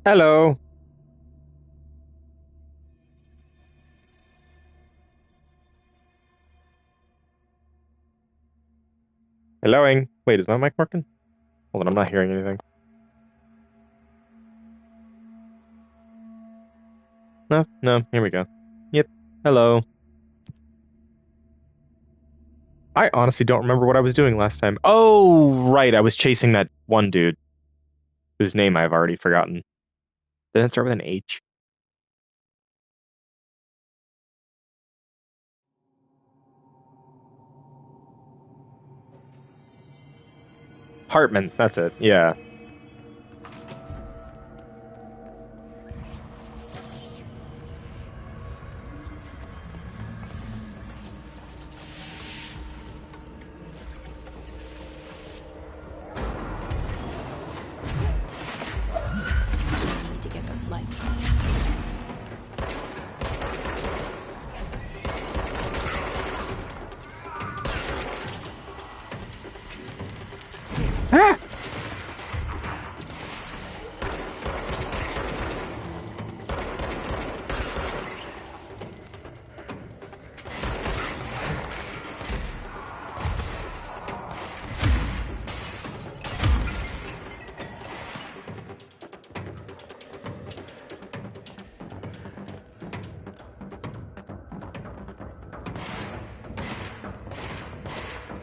Hello. Helloing. Wait, is my mic working? Hold on, I'm not hearing anything. No, no, here we go. Yep. Hello. I honestly don't remember what I was doing last time. Oh, right, I was chasing that one dude whose name I've already forgotten. Didn't it start with an H? Hartman, that's it. Yeah. Need to get those lights. Ah!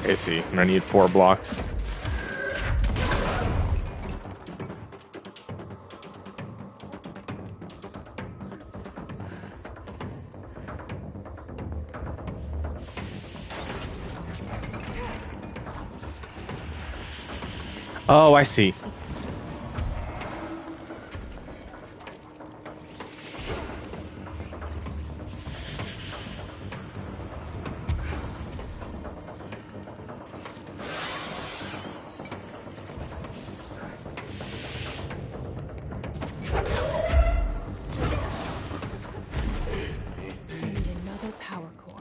I see. And I need 4 blocks. Oh, I see. Need another power core.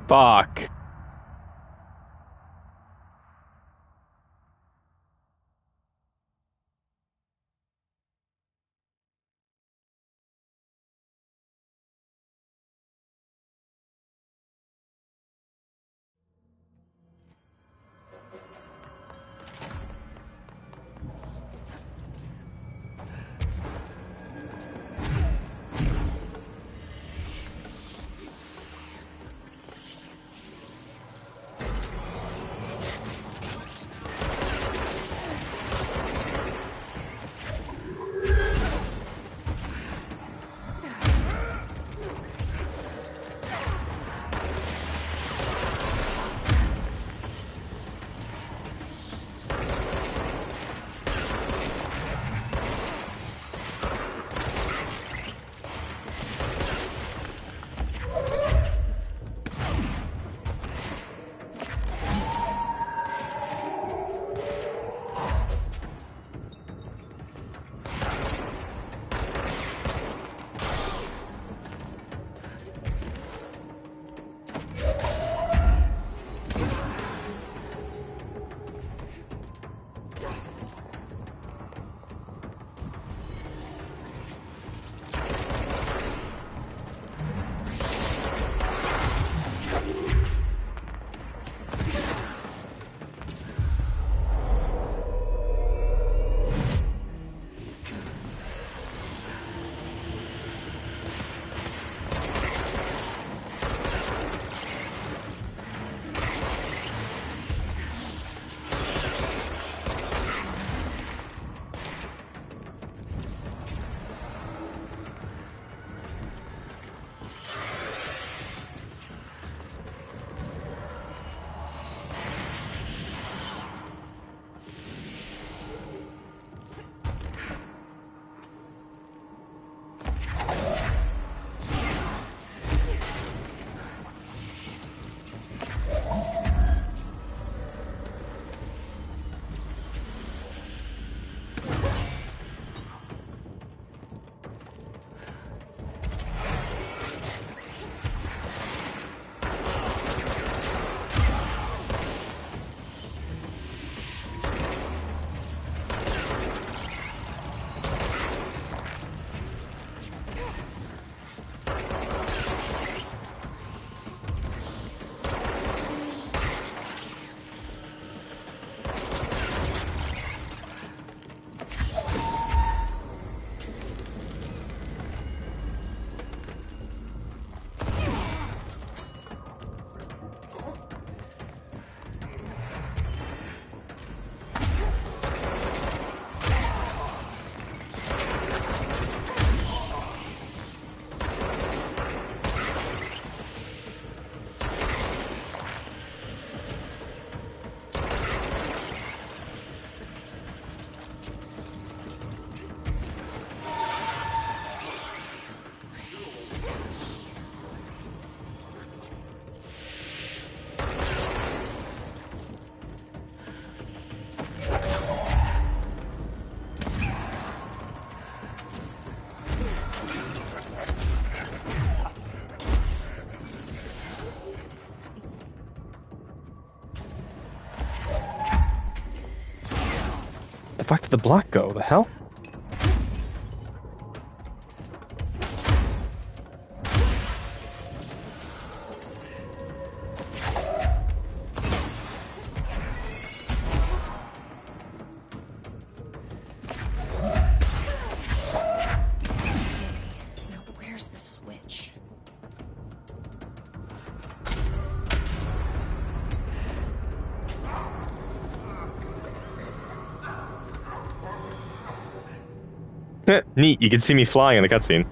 Fuck. fuck did the block go? The hell? Now where's the switch? Neat, you can see me flying in the cutscene.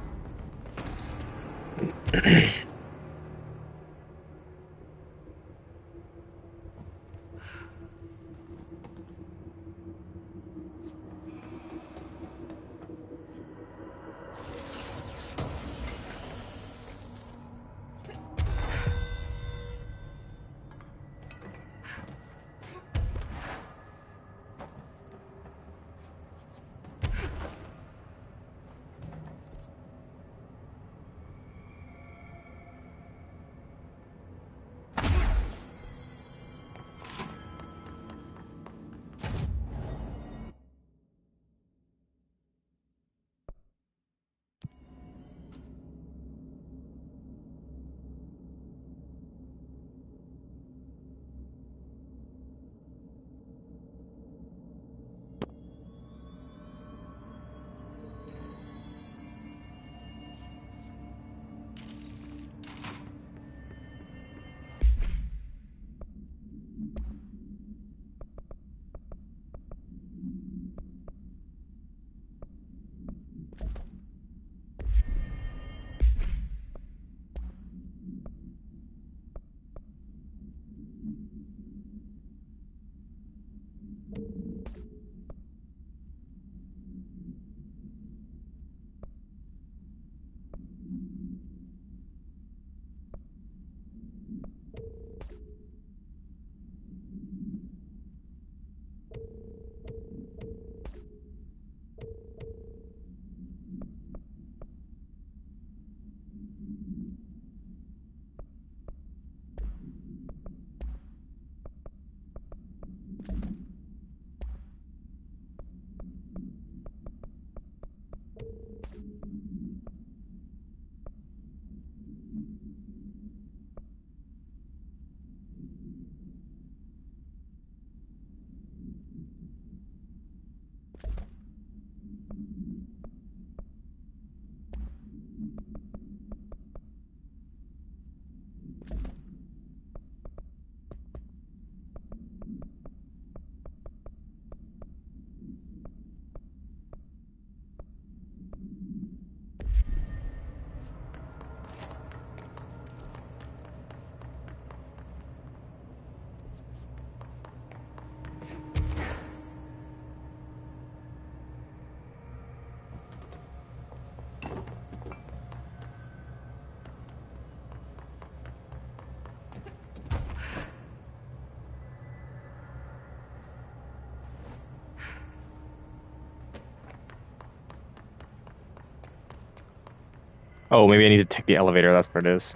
Oh, maybe I need to take the elevator. That's what it is.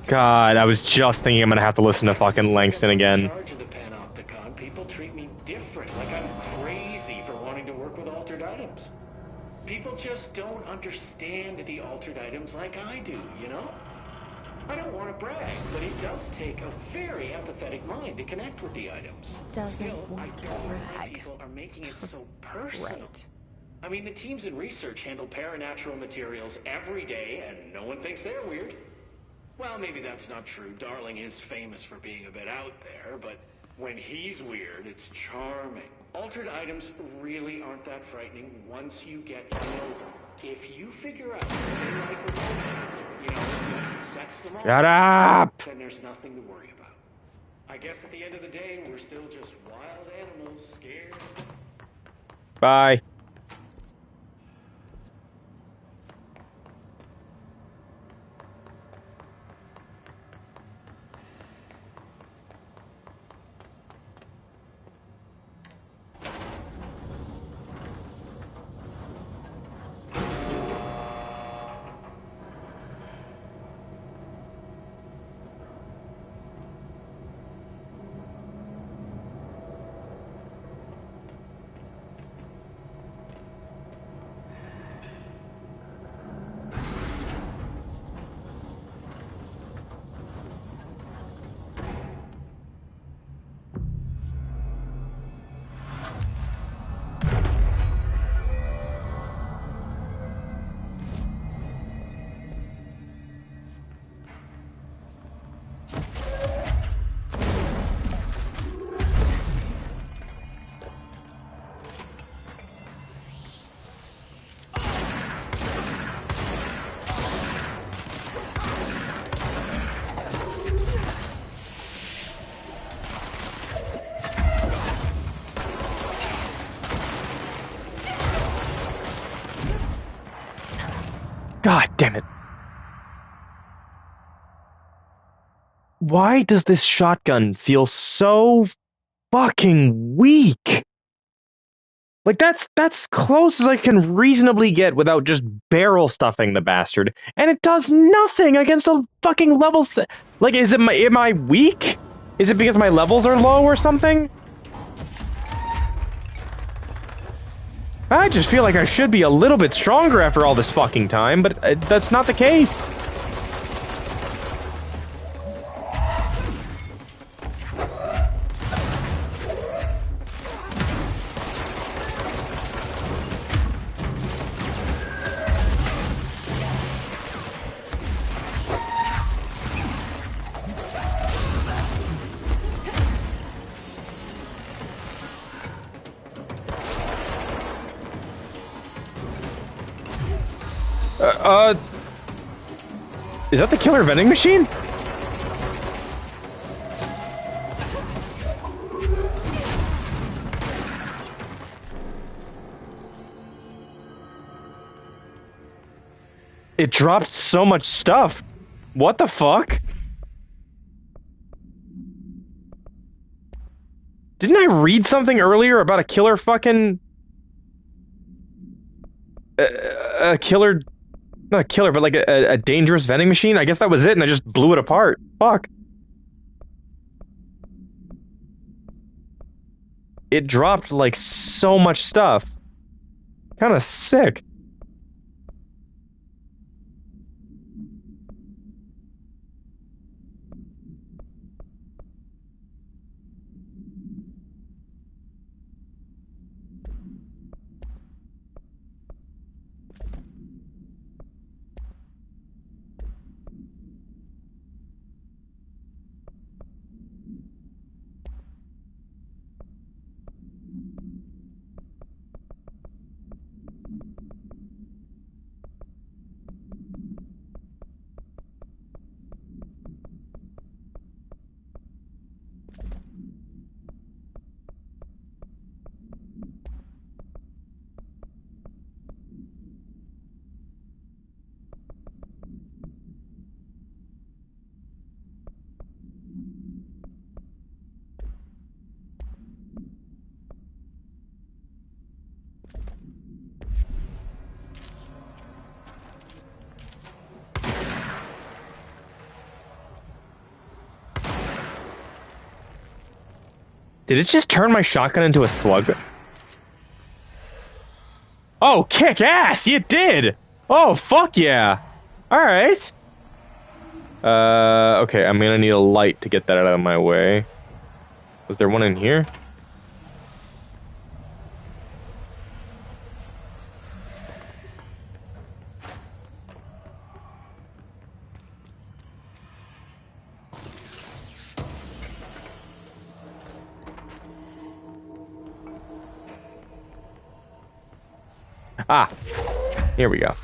God, I was just thinking I'm gonna have to listen to fucking Langston again. Charge of the Panopticon, people treat me different, like I'm crazy for wanting to work with altered items. People just don't understand the altered items like I do, you know? I don't want to brag, but it does take a very empathetic mind to connect with the items. Doesn't Still, I want to don't know why brag. people are making it so personal. Right. I mean, the teams in research handle paranatural materials every day, and no one thinks they're weird. Well, maybe that's not true. Darling is famous for being a bit out there, but when he's weird, it's charming. Altered items really aren't that frightening once you get to know them. If you figure out what they like or don't, you know, what sets them off, Shut up! then there's nothing to worry about. I guess at the end of the day, we're still just wild animals scared. Bye. God damn it. Why does this shotgun feel so fucking weak? Like that's close as I can reasonably get without just barrel stuffing the bastard, and it does nothing against a fucking level like, am I weak? Is it because my levels are low or something? I just feel like I should be a little bit stronger after all this fucking time, but that's not the case. Is that the killer vending machine? It dropped so much stuff. What the fuck? Didn't I read something earlier about a killer fucking... a killer... Not a killer, but like a dangerous vending machine? I guess that was it, and I just blew it apart. Fuck. It dropped, like, so much stuff. Kinda sick. Did it just turn my shotgun into a slug? Oh, kick ass! You did! Oh, fuck yeah! Alright. Okay, I'm gonna need a light to get that out of my way. Was there one in here? Ah, here we go.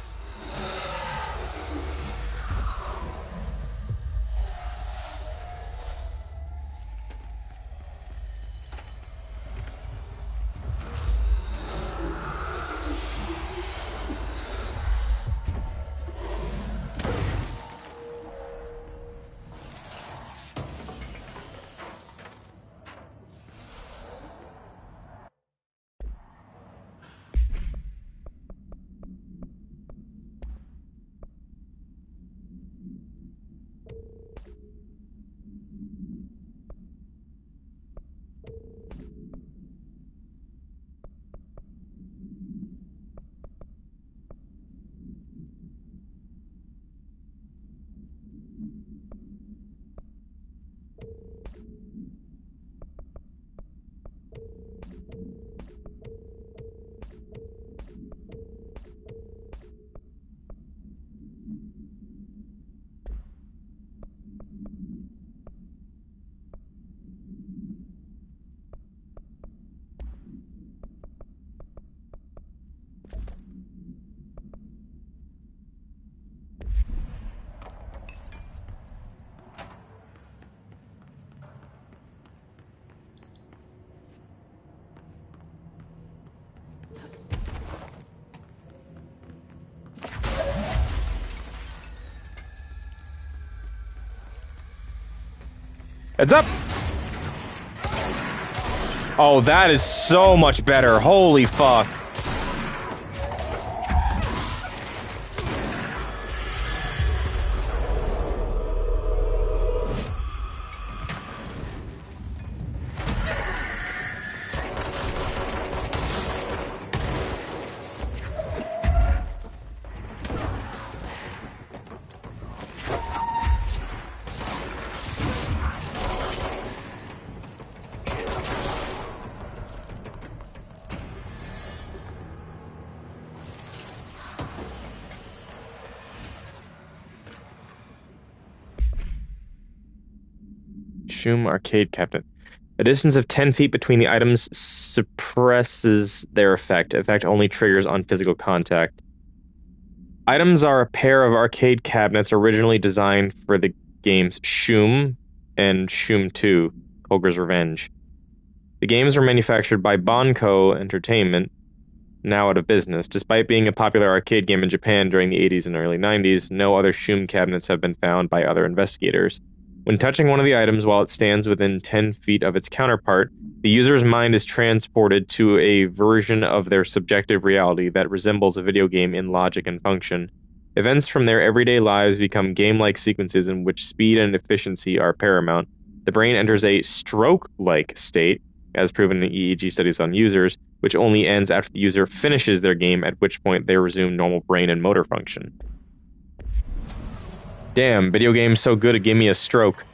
Heads up! Oh, that is so much better. Holy fuck. Shum arcade cabinet. A distance of 10 feet between the items suppresses their effect. Effect only triggers on physical contact. Items are a pair of arcade cabinets originally designed for the games Shum and Shum 2, Ogre's Revenge. The games were manufactured by Banco Entertainment, now out of business. Despite being a popular arcade game in Japan during the 80s and early 90s, no other Shum cabinets have been found by other investigators. When touching one of the items while it stands within 10 feet of its counterpart, the user's mind is transported to a version of their subjective reality that resembles a video game in logic and function. Events from their everyday lives become game-like sequences in which speed and efficiency are paramount. The brain enters a stroke-like state, as proven in EEG studies on users, which only ends after the user finishes their game, at which point they resume normal brain and motor function. Damn, video game's so good it gave me a stroke.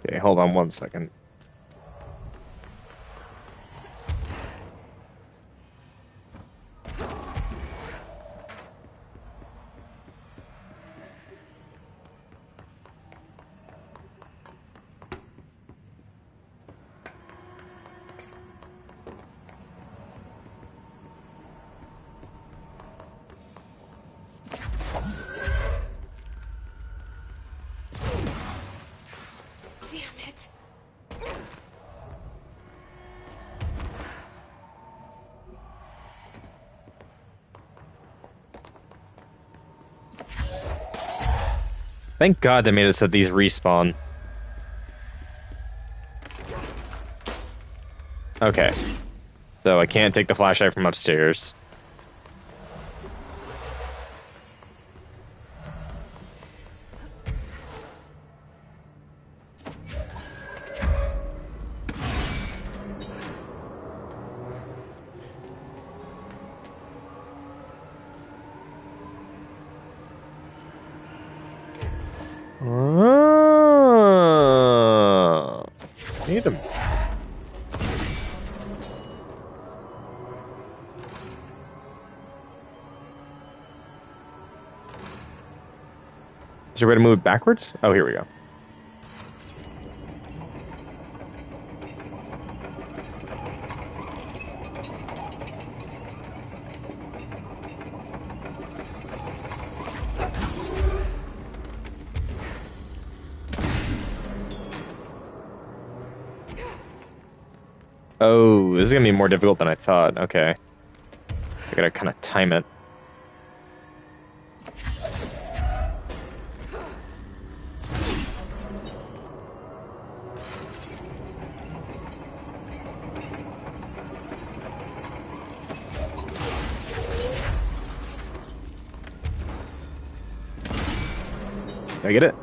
Okay, hold on one second. Damn it. Thank God they made it so that these respawn. Okay. So I can't take the flashlight from upstairs. Need them. Is there a way to move it backwards? Oh, here we go. Oh, this is gonna be more difficult than I thought. Okay. I gotta kind of time it. Did I get it?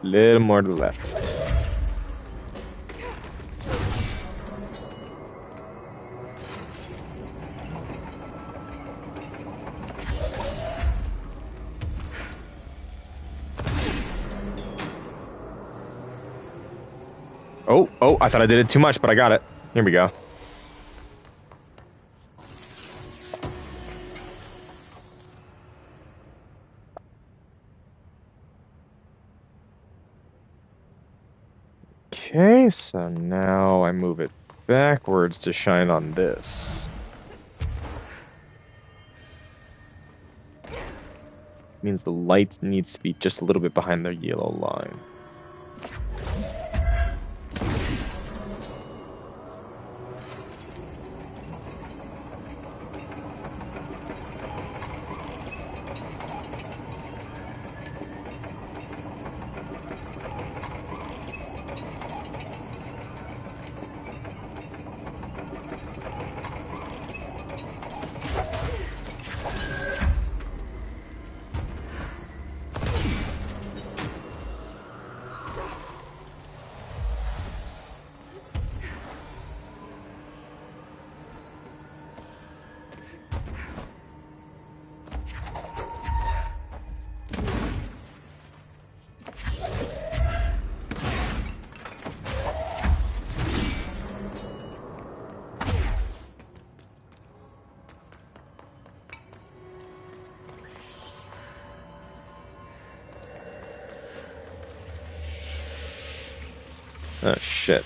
A little more to the left. Oh, I thought I did it too much, but I got it. Here we go. Okay, so now I move it backwards to shine on this. Means the light needs to be just a little bit behind the yellow line. Oh, shit.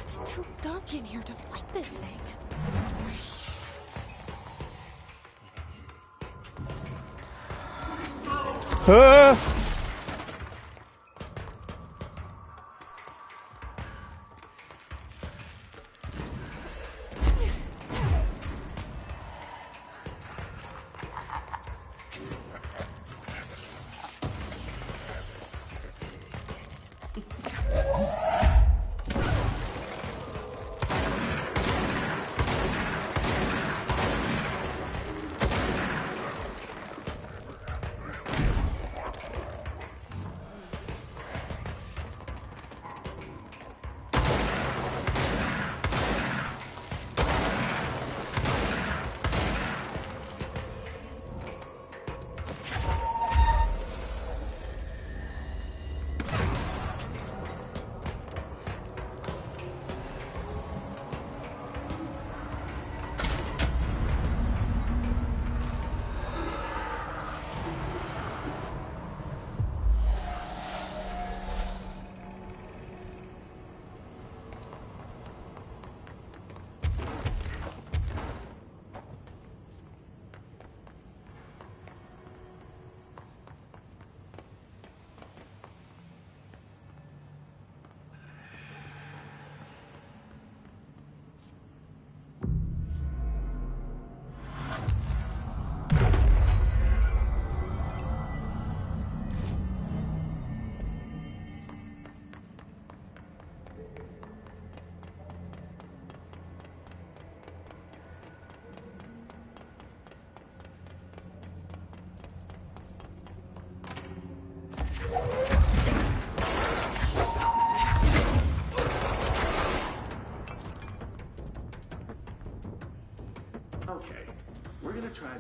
It's too dark in here to fight this thing. Ah!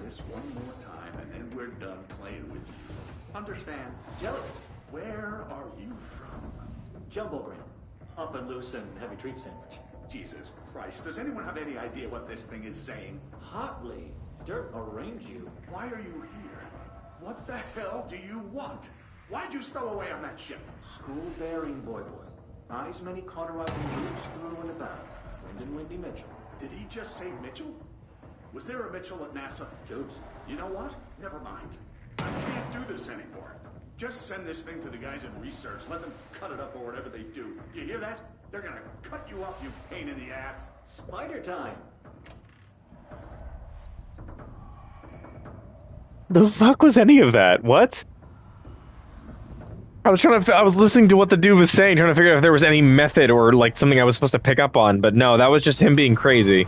this one more time, and then we're done playing with you. Understand? Jelly. Where are you from? Jumbo Green. Up and loose and heavy treat sandwich. Jesus Christ, does anyone have any idea what this thing is saying? Hotly. Dirt arrange you. Why are you here? What the hell do you want? Why'd you stow away on that ship? School bearing, boy. Eyes many cauterizing roots through and about. Wyndon Windy Mitchell. Did he just say Mitchell? Was there a Mitchell at NASA? Tubes. You know what? Never mind. I can't do this anymore. Just send this thing to the guys in research. Let them cut it up or whatever they do. You hear that? They're gonna cut you up, you pain in the ass. Spider time. The fuck was any of that? What? I was listening to what the dude was saying, trying to figure out if there was any method or like something I was supposed to pick up on, but no, that was just him being crazy.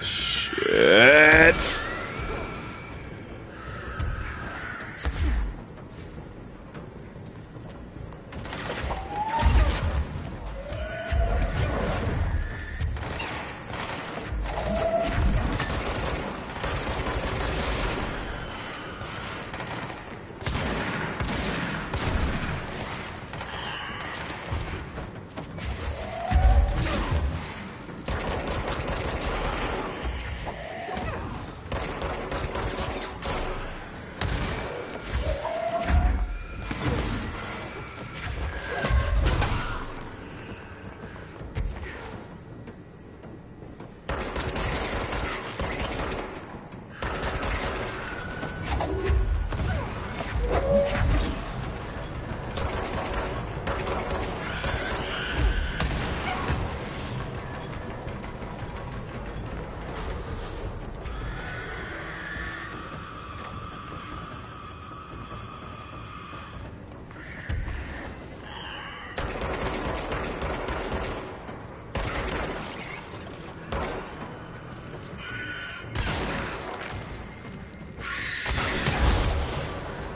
Shit.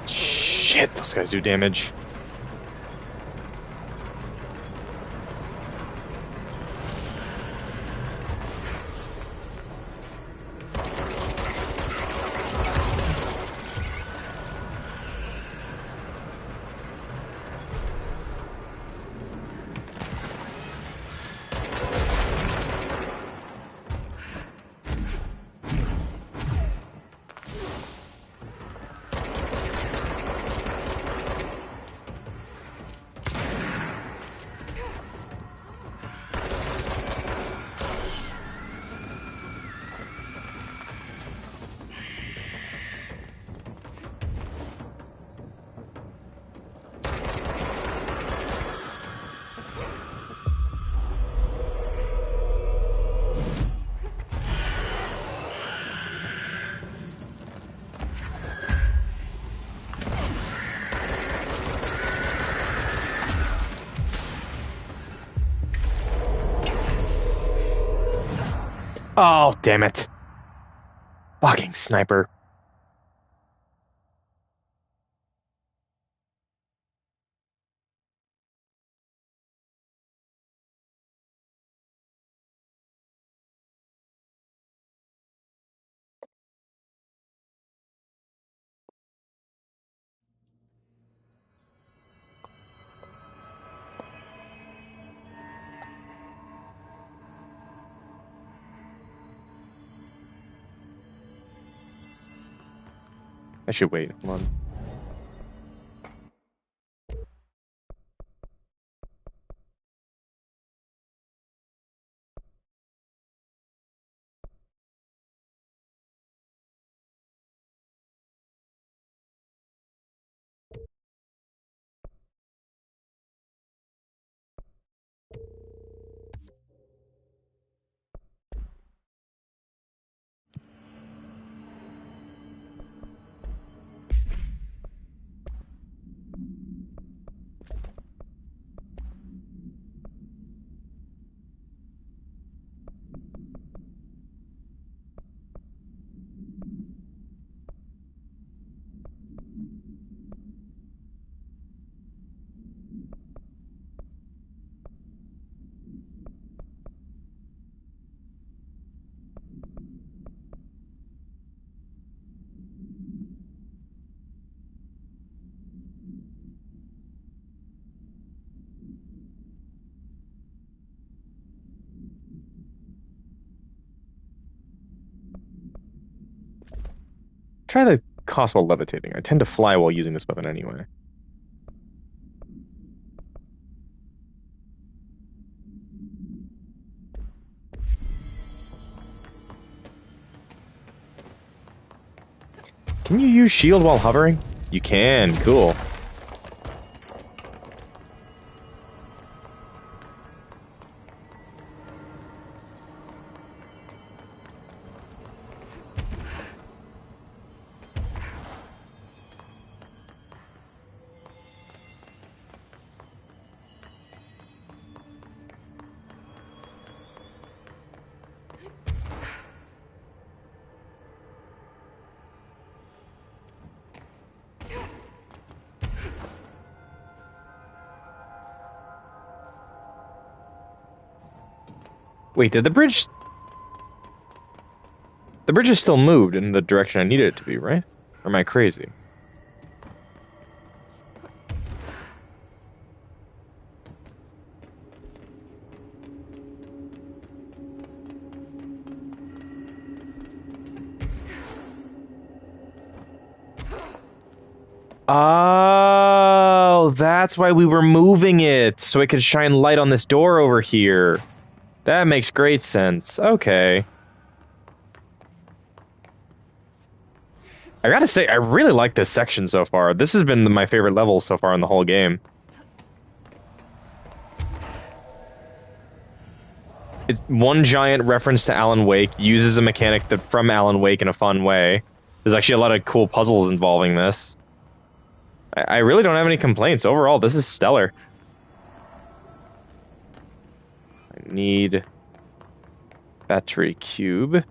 Shit, those guys do damage. Oh, damn it. Fucking sniper. I should wait. Hold on. try the cost while levitating. I tend to fly while using this weapon anyway. Can you use shield while hovering? You can, cool. Wait, did the bridge... The bridge is still moved in the direction I needed it to be, right? Or am I crazy? Oh, that's why we were moving it, so it could shine light on this door over here. That makes great sense. Okay. I gotta say, I really like this section so far. This has been my favorite level so far in the whole game. It's one giant reference to Alan Wake, uses a mechanic from Alan Wake in a fun way. There's actually a lot of cool puzzles involving this. I really don't have any complaints. Overall, this is stellar. I need battery cube.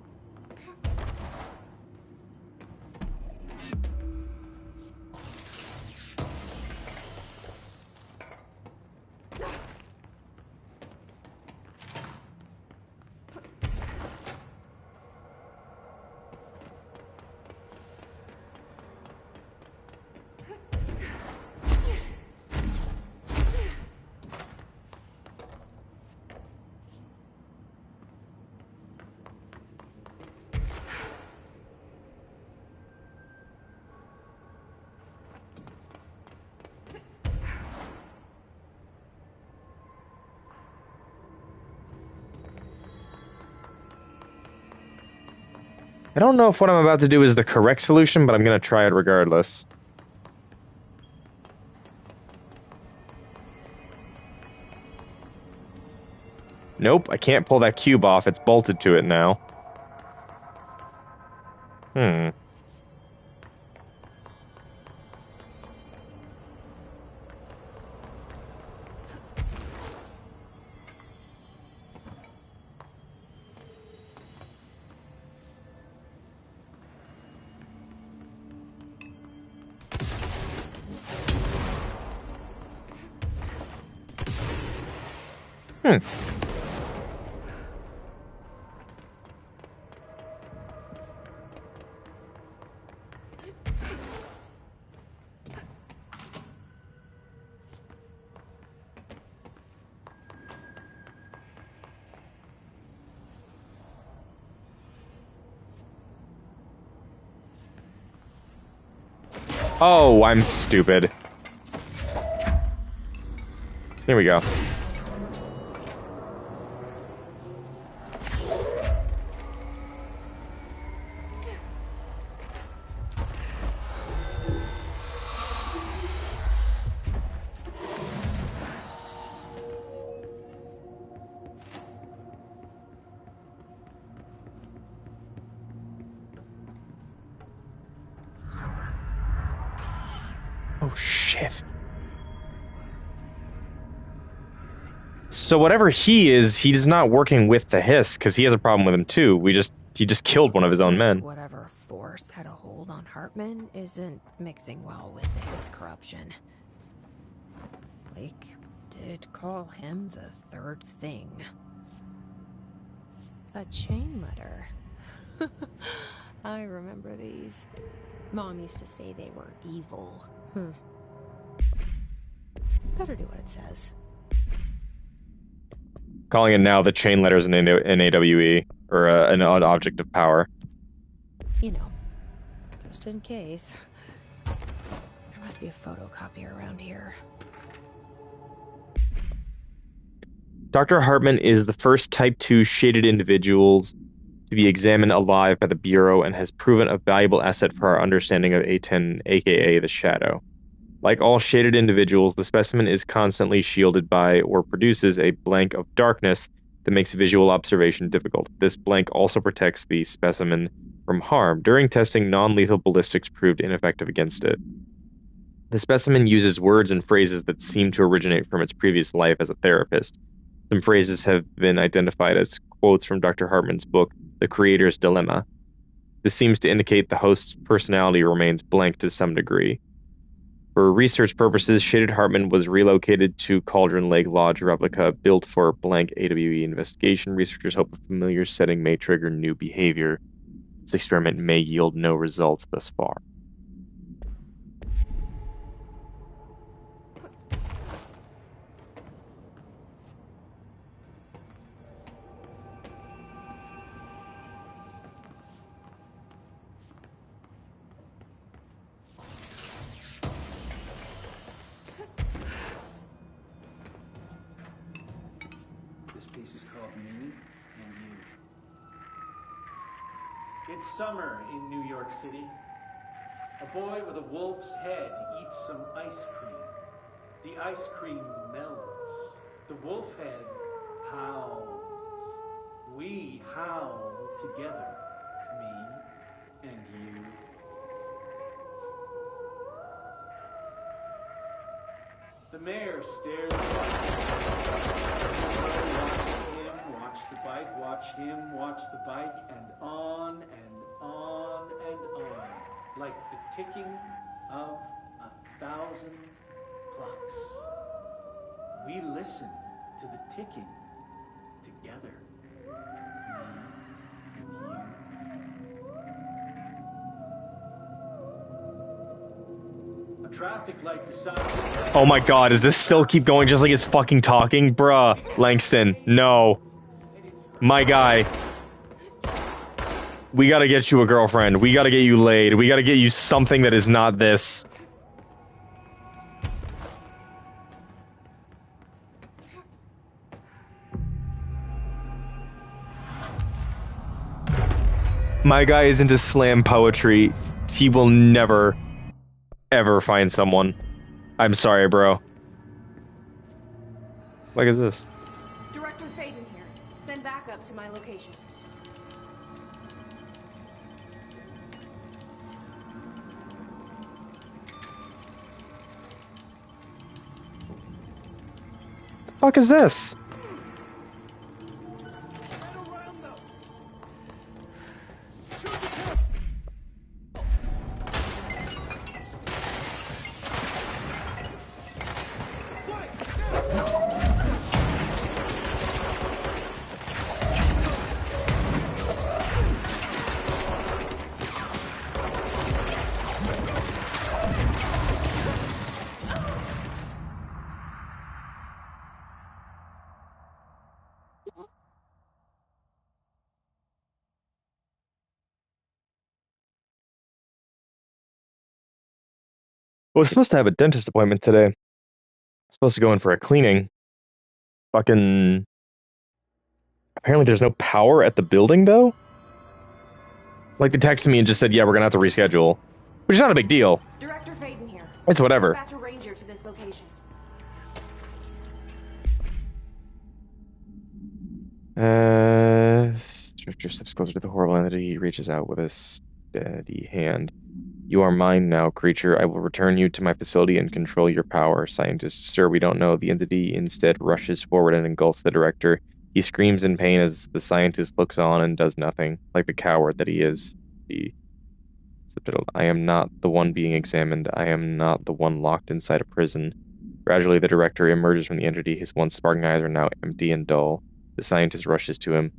I don't know if what I'm about to do is the correct solution, but I'm going to try it regardless. Nope, I can't pull that cube off. It's bolted to it now. Hmm. Oh, I'm stupid. Here we go. Oh, shit. So whatever he is, he's not working with the Hiss, because he has a problem with him too. He just killed one of his own men. Whatever force had a hold on Hartman isn't mixing well with his corruption. Blake did call him the third thing. A chain letter. I remember these. Mom used to say they were evil. Better do what it says. Calling it now the chain letters in AWE, or an object of power. You know, Just in case. There must be a photocopier around here. Dr. Hartman is the first Type 2 shaded individuals to be examined alive by the Bureau and has proven a valuable asset for our understanding of A10, aka the Shadow. Like all shaded individuals, the specimen is constantly shielded by or produces a blank of darkness that makes visual observation difficult. This blank also protects the specimen from harm. During testing, non-lethal ballistics proved ineffective against it. The specimen uses words and phrases that seem to originate from its previous life as a therapist. Some phrases have been identified as quotes from Dr. Hartman's book, The Creator's Dilemma. This seems to indicate the host's personality remains blank to some degree. For research purposes, Shaded Hartman was relocated to Cauldron Lake Lodge replica built for blank AWE investigation. Researchers hope a familiar setting may trigger new behavior. This experiment may yield no results thus far. This piece is called Me and You. It's summer in New York City. A boy with a wolf's head eats some ice cream. The ice cream melts. The wolf head howls. We howl together, me and you. The mayor stares at watch the bike, watch him, watch the bike, and on and on and on, like the ticking of 1,000 clocks. We listen to the ticking together, me and you. A traffic light decides. Oh my god, does this still keep going just like it's fucking talking? Bruh, Langston, no. My guy. We gotta get you a girlfriend. We gotta get you laid. We gotta get you something that is not this. My guy is into slam poetry. He will never, ever find someone. I'm sorry, bro. What is this? Director Faden here. Send backup to my location. The fuck is this? I was supposed to have a dentist appointment today. Supposed to go in for a cleaning. Fucking... Apparently there's no power at the building, though? Like, they texted me and just said, yeah, we're gonna have to reschedule. Which is not a big deal. Director Faden here. It's whatever. Dispatch a ranger to this location. Drifter steps closer to the horrible entity. He reaches out with a steady hand. You are mine now, creature. I will return you to my facility and control your power. Scientist, sir, we don't know. The entity instead rushes forward and engulfs the director. He screams in pain as the scientist looks on and does nothing, like the coward that he is. I am not the one being examined. I am not the one locked inside a prison. Gradually, the director emerges from the entity. His once sparking eyes are now empty and dull. The scientist rushes to him.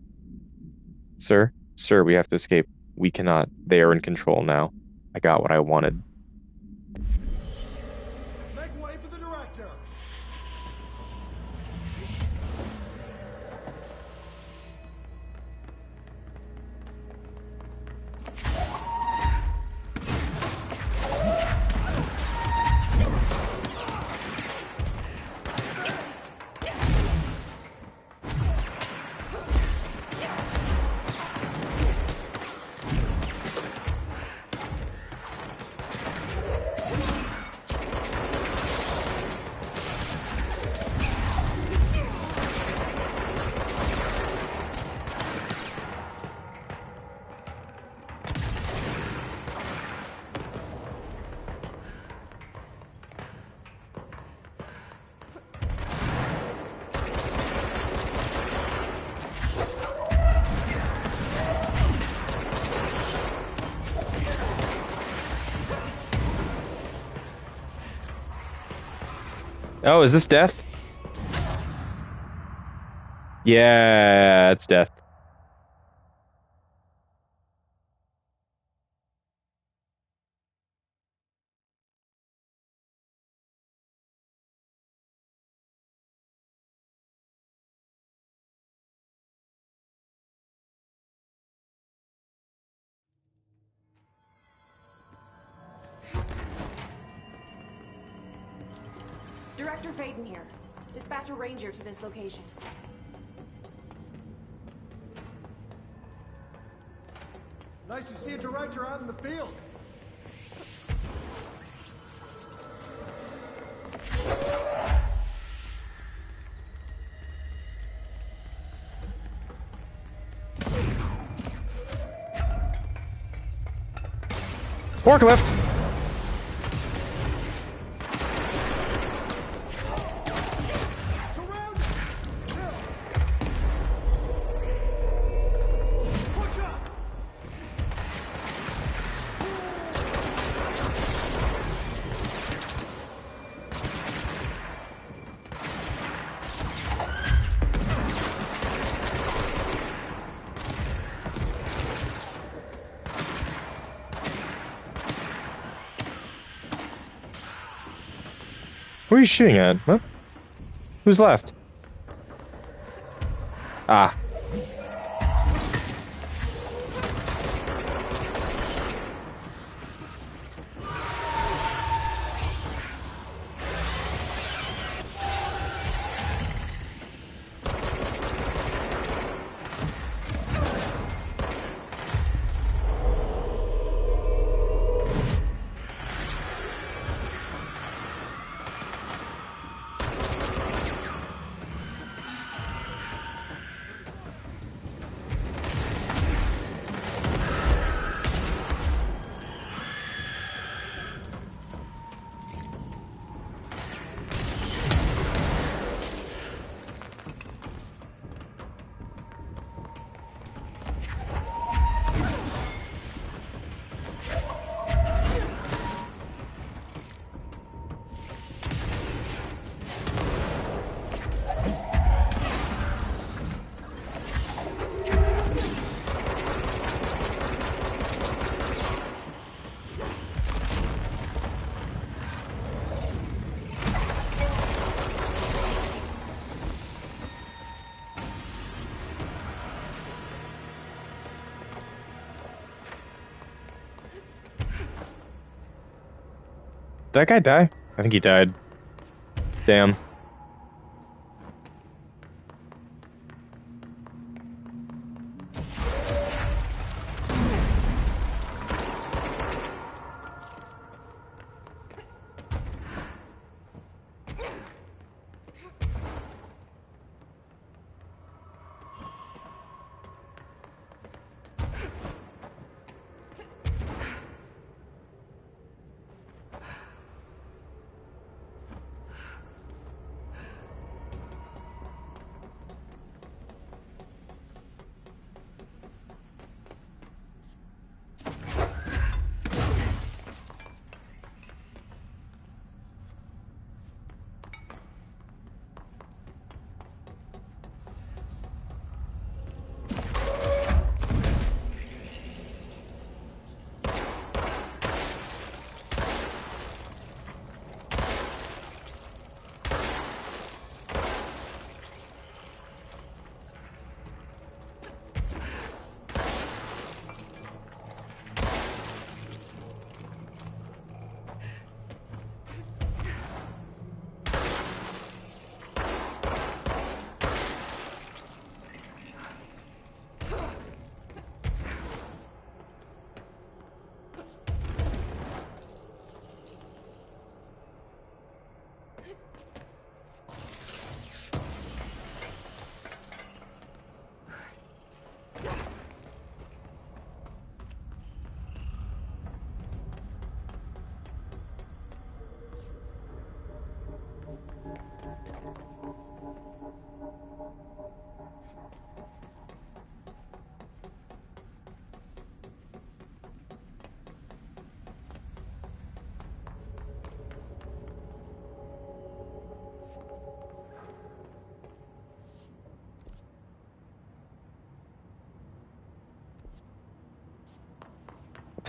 Sir, we have to escape. We cannot. They are in control now. I got what I wanted. Make way for the director! Oh, is this death? Yeah, it's death. Director Faden here. Dispatch a ranger to this location. Nice to see a director out in the field. Forklift! Surround it! Kill! Push up! Who are you shooting at? Huh? Who's left? Ah. Did that guy die? I think he died. Damn.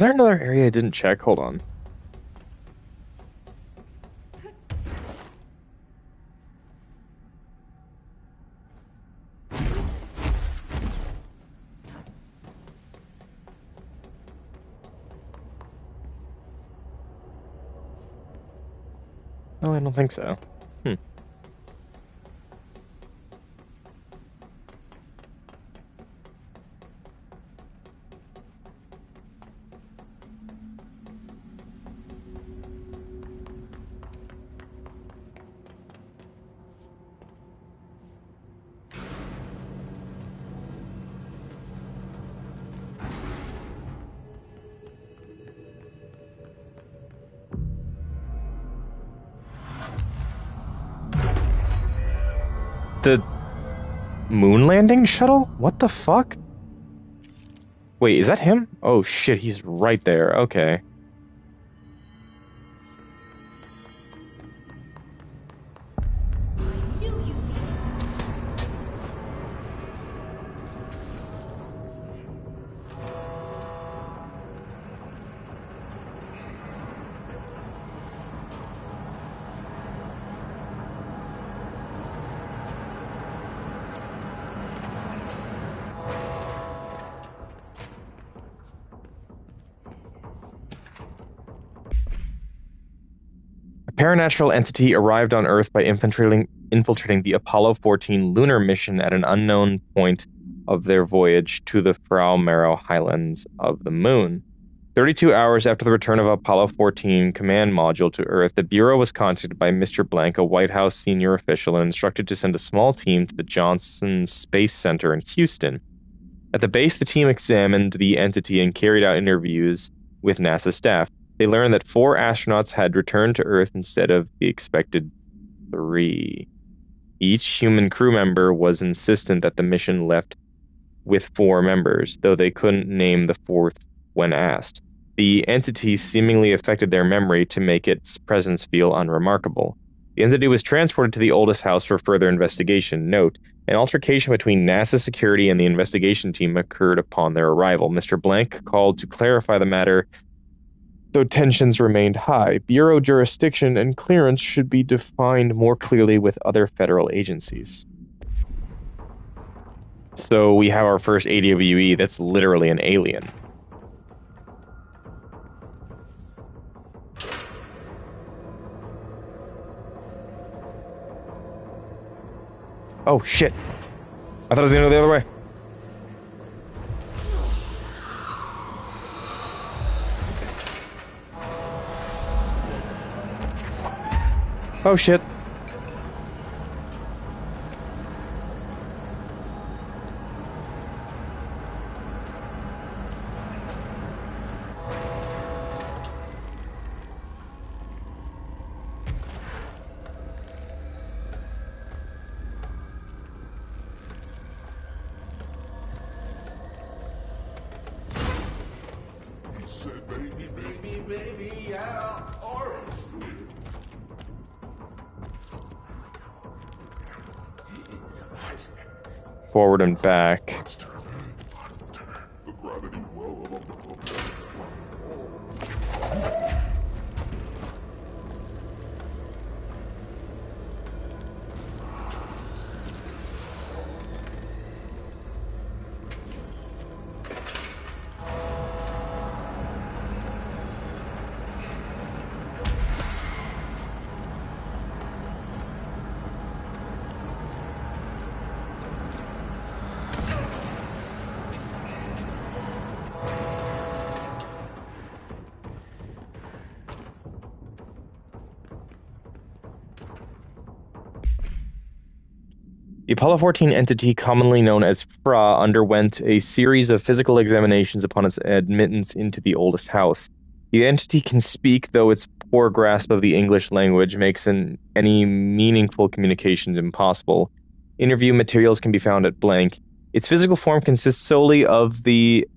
there another area I didn't check? Hold on. No, I don't think so. The moon landing shuttle? What the fuck? Wait, is that him? Oh shit, he's right there. Okay. Paranatural entity arrived on Earth by infiltrating the Apollo 14 lunar mission at an unknown point of their voyage to the Frau Maro Highlands of the Moon. 32 hours after the return of Apollo 14 command module to Earth, the Bureau was contacted by Mr. Blank, a White House senior official, and instructed to send a small team to the Johnson Space Center in Houston. At the base, the team examined the entity and carried out interviews with NASA staff. They learned that 4 astronauts had returned to Earth instead of the expected 3. Each human crew member was insistent that the mission left with 4 members, though they couldn't name the 4th when asked. The entity seemingly affected their memory to make its presence feel unremarkable. The entity was transported to the oldest house for further investigation. Note, an altercation between NASA security and the investigation team occurred upon their arrival. Mr. Blank called to clarify the matter. Though tensions remained high, Bureau jurisdiction and clearance should be defined more clearly with other federal agencies. So we have our first AWE that's literally an alien. Oh shit! I thought I was gonna go the other way. Oh shit. Forward and back. The Apollo 14 entity, commonly known as FRA, underwent a series of physical examinations upon its admittance into the oldest house. The entity can speak, though its poor grasp of the English language makes any meaningful communications impossible. Interview materials can be found at blank. Its physical form consists solely of the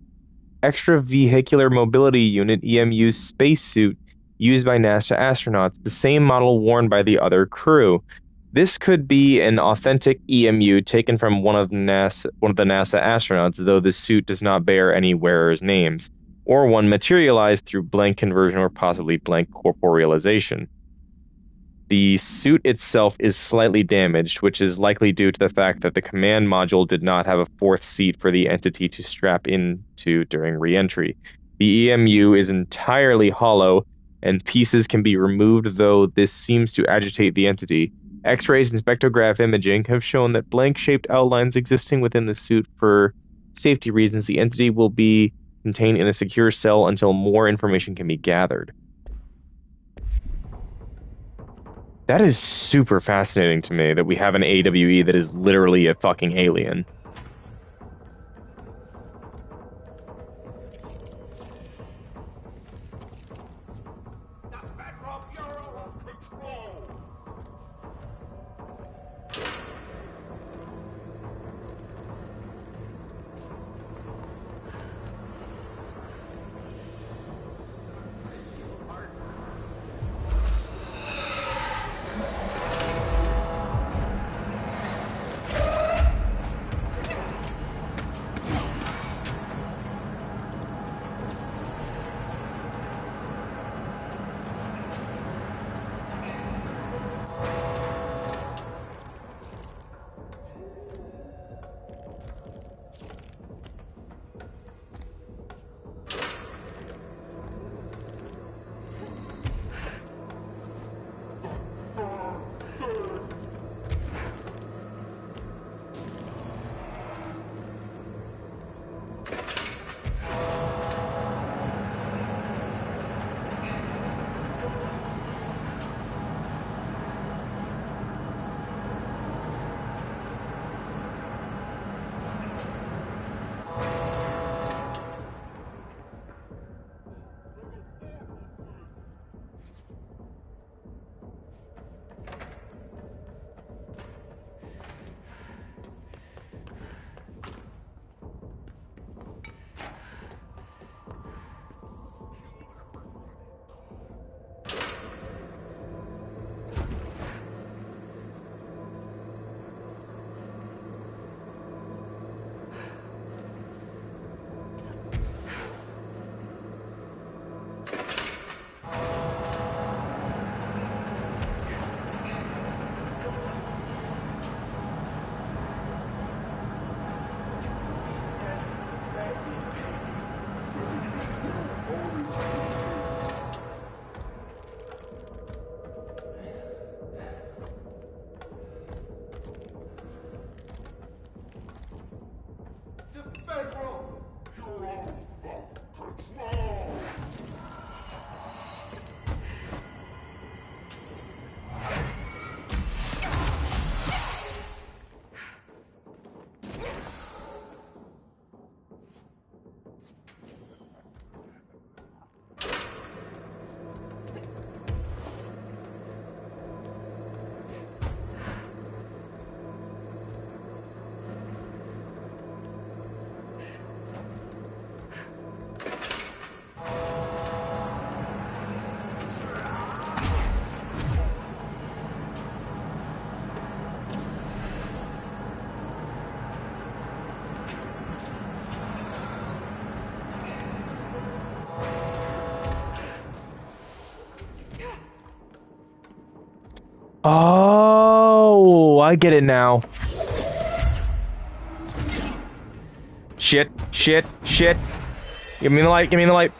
Extravehicular Mobility Unit (EMU) spacesuit used by NASA astronauts, the same model worn by the other crew. This could be an authentic EMU taken from one of the NASA astronauts, though the suit does not bear any wearer's names. or one materialized through blank conversion or possibly blank corporealization. The suit itself is slightly damaged, which is likely due to the fact that the command module did not have a fourth seat for the entity to strap into during re-entry. The EMU is entirely hollow, and pieces can be removed, though this seems to agitate the entity. X-rays and spectrograph imaging have shown that blank-shaped outlines existing within the suit. For safety reasons, the entity will be contained in a secure cell until more information can be gathered. That is super fascinating to me, that we have an AWE that is literally a fucking alien. The Federal Bureau of Patrol! Oh, I get it now. Shit, shit, shit. Give me the light, give me the light.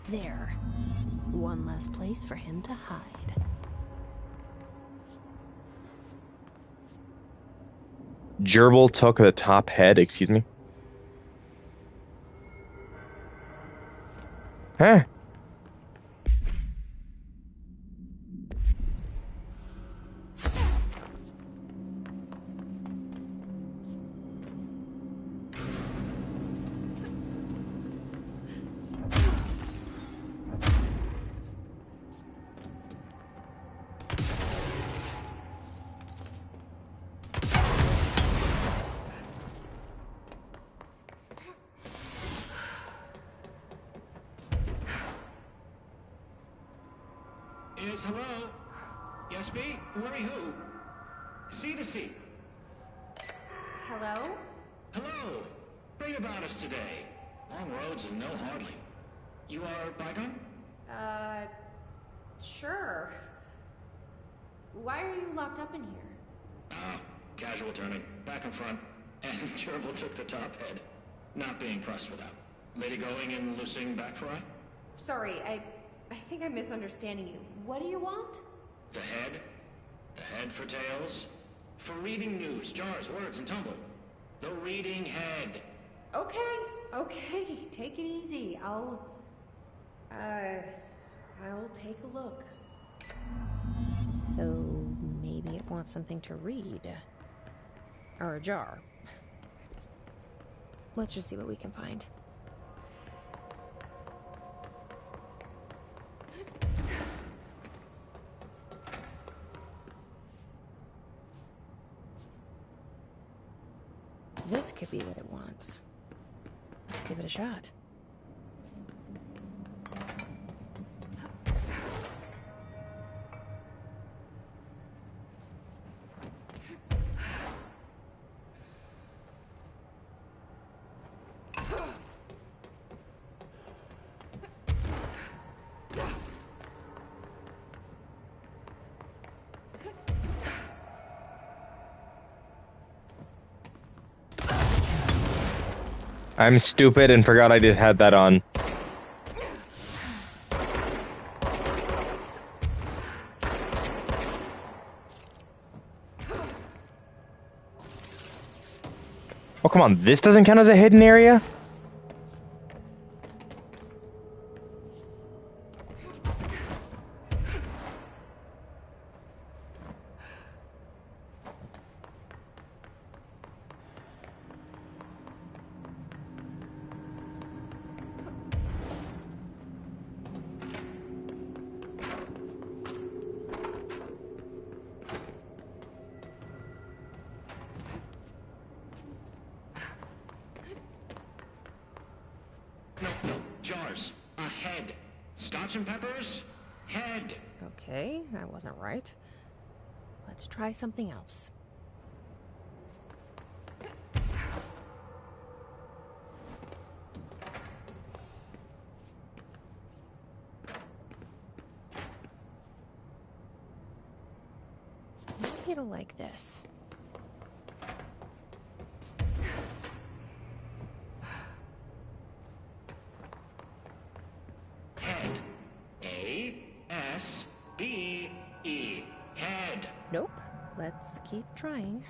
There. One less place for him to hide. Gerbil took the top head, excuse me. Huh? Yes, hello? Yes, me? Worry who? See the seat. Hello? Hello. Great about us today. Long roads and no hardly. You are Bygone? Sure. Why are you locked up in here? Ah, casual turning. Back and front. And Gerbil took the top head. Not being pressed for that. Lady going and loosing back fry? Sorry, I think I'm misunderstanding you. What do you want? The head? The head for tales? For reading news, jars, words, and tumble. The reading head. Okay, take it easy. I'll take a look. So, maybe it wants something to read. Or a jar. Let's just see what we can find. This could be what it wants. Let's give it a shot. I'm stupid and forgot I did had that on. Oh, come on. This doesn't count as a hidden area? No, jars. A head. Scotch and peppers? Head. Okay, that wasn't right. Let's try something else. Maybe it'll like this. Head. A-S-B-E. Head. Nope. Let's keep trying.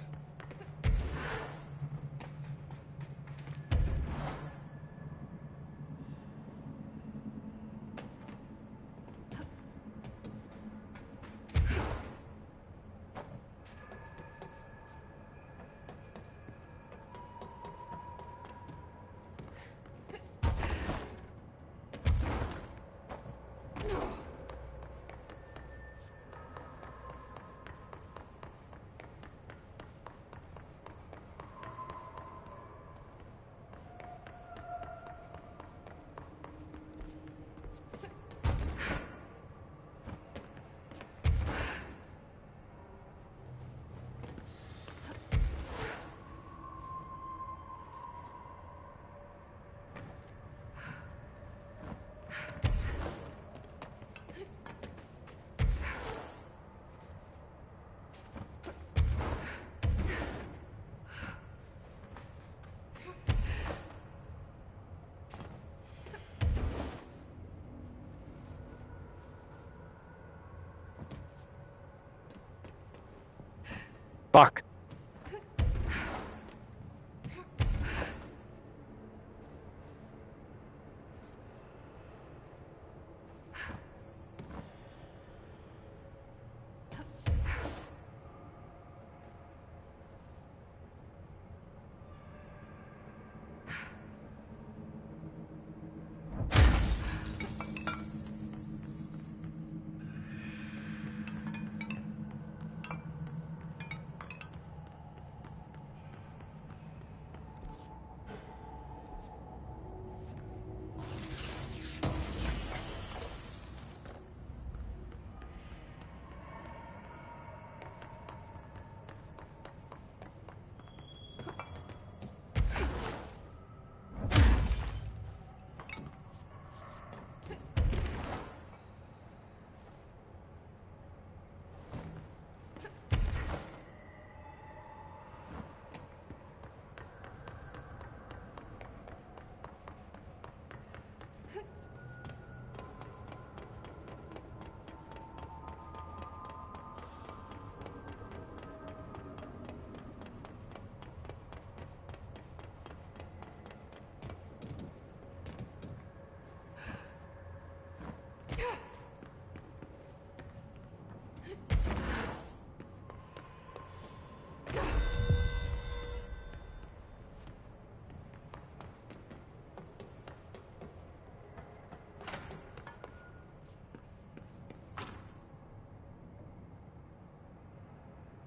Fuck.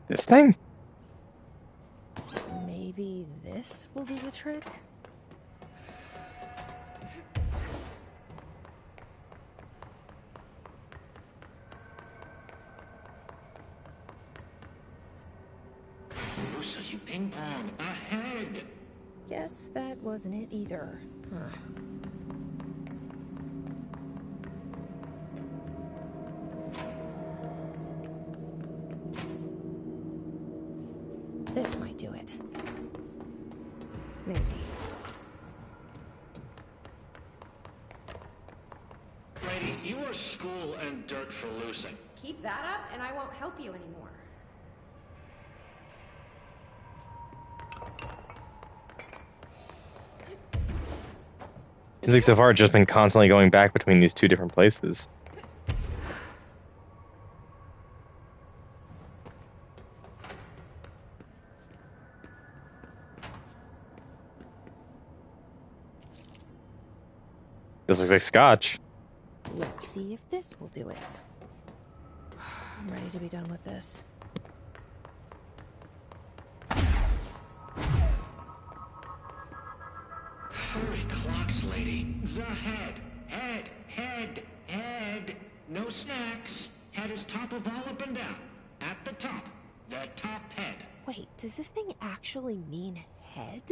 This thing? Maybe this will do the trick? Lusa, you ping pong. Ahead! Guess that wasn't it either. Huh. This might do it. Maybe. Lady, you are school and dirt for losing. Keep that up and I won't help you anymore. Seems like so far it's just been constantly going back between these two different places. This looks like scotch. Let's see if this will do it. I'm ready to be done with this. Hurry, clocks, lady. The head. Head. Head. Head. No snacks. Head is top of all up and down. At the top. The top head. Wait, does this thing actually mean head?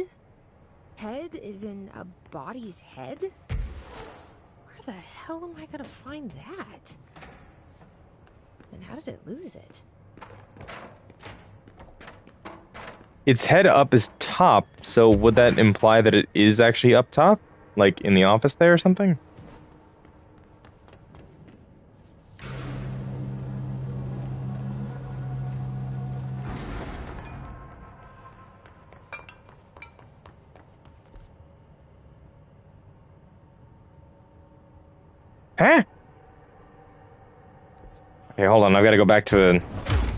Head is in a body's head? Where the hell am I gonna find that? And how did it lose it? Its head up is top, so would that imply that it is actually up top? Like in the office there or something? Huh? Okay, hold on. I've got to go back to a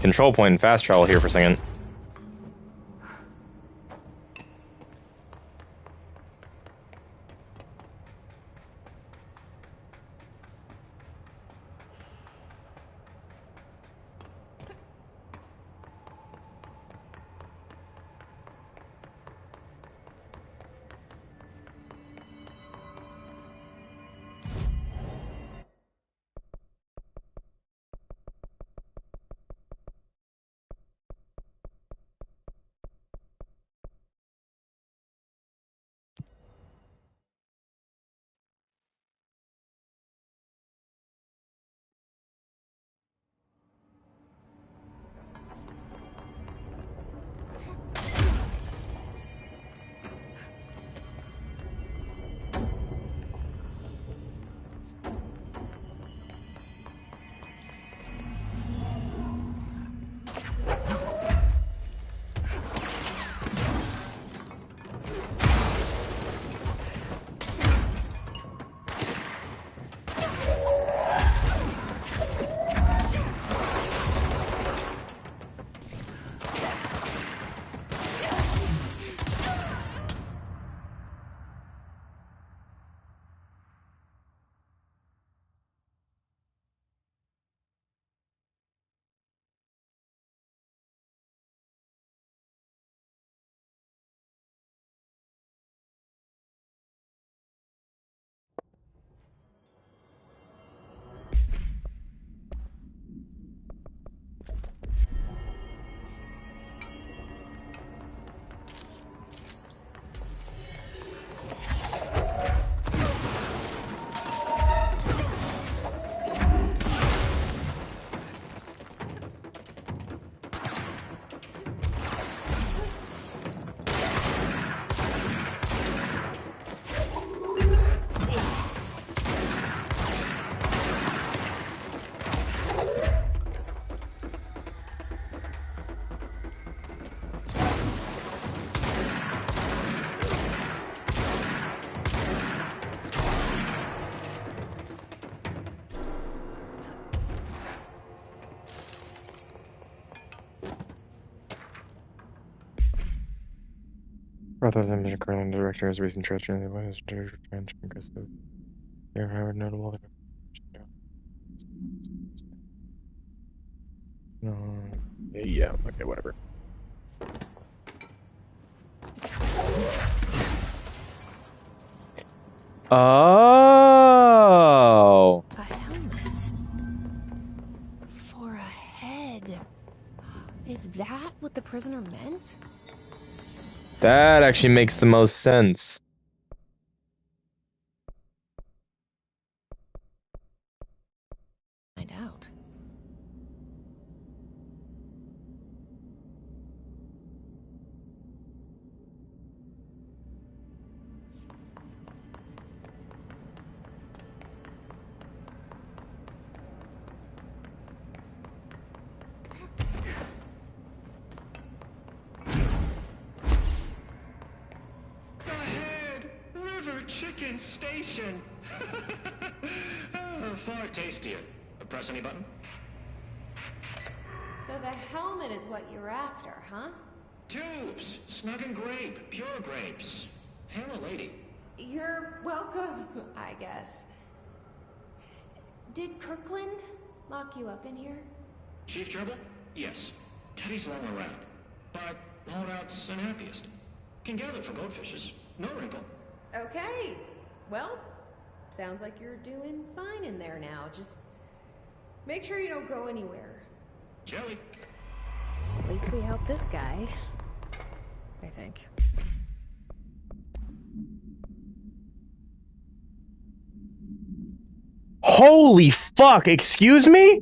control point and fast travel here for a second. Rather than Mr. Carlin, the director has recent tragedy in the way as director French because of their Howard notable that no Yeah, okay, whatever. Oh! A helmet. For a head. Is that what the prisoner meant? That actually makes the most sense. Find out. Ahead! River Chicken Station! Far tastier. Press any button? So the helmet is what you're after, huh? Tubes! Snug and grape. Pure grapes. Hail a lady. You're welcome, I guess. Did Kirkland lock you up in here? Chief Trouble? Yes. Teddy's long around. But holdout's unhappiest. Can gather for goldfishes. No wrinkle. Okay. Well, sounds like you're doing fine in there now. Just make sure you don't go anywhere. Jelly. At least we helped this guy. I think. Holy fuck, excuse me?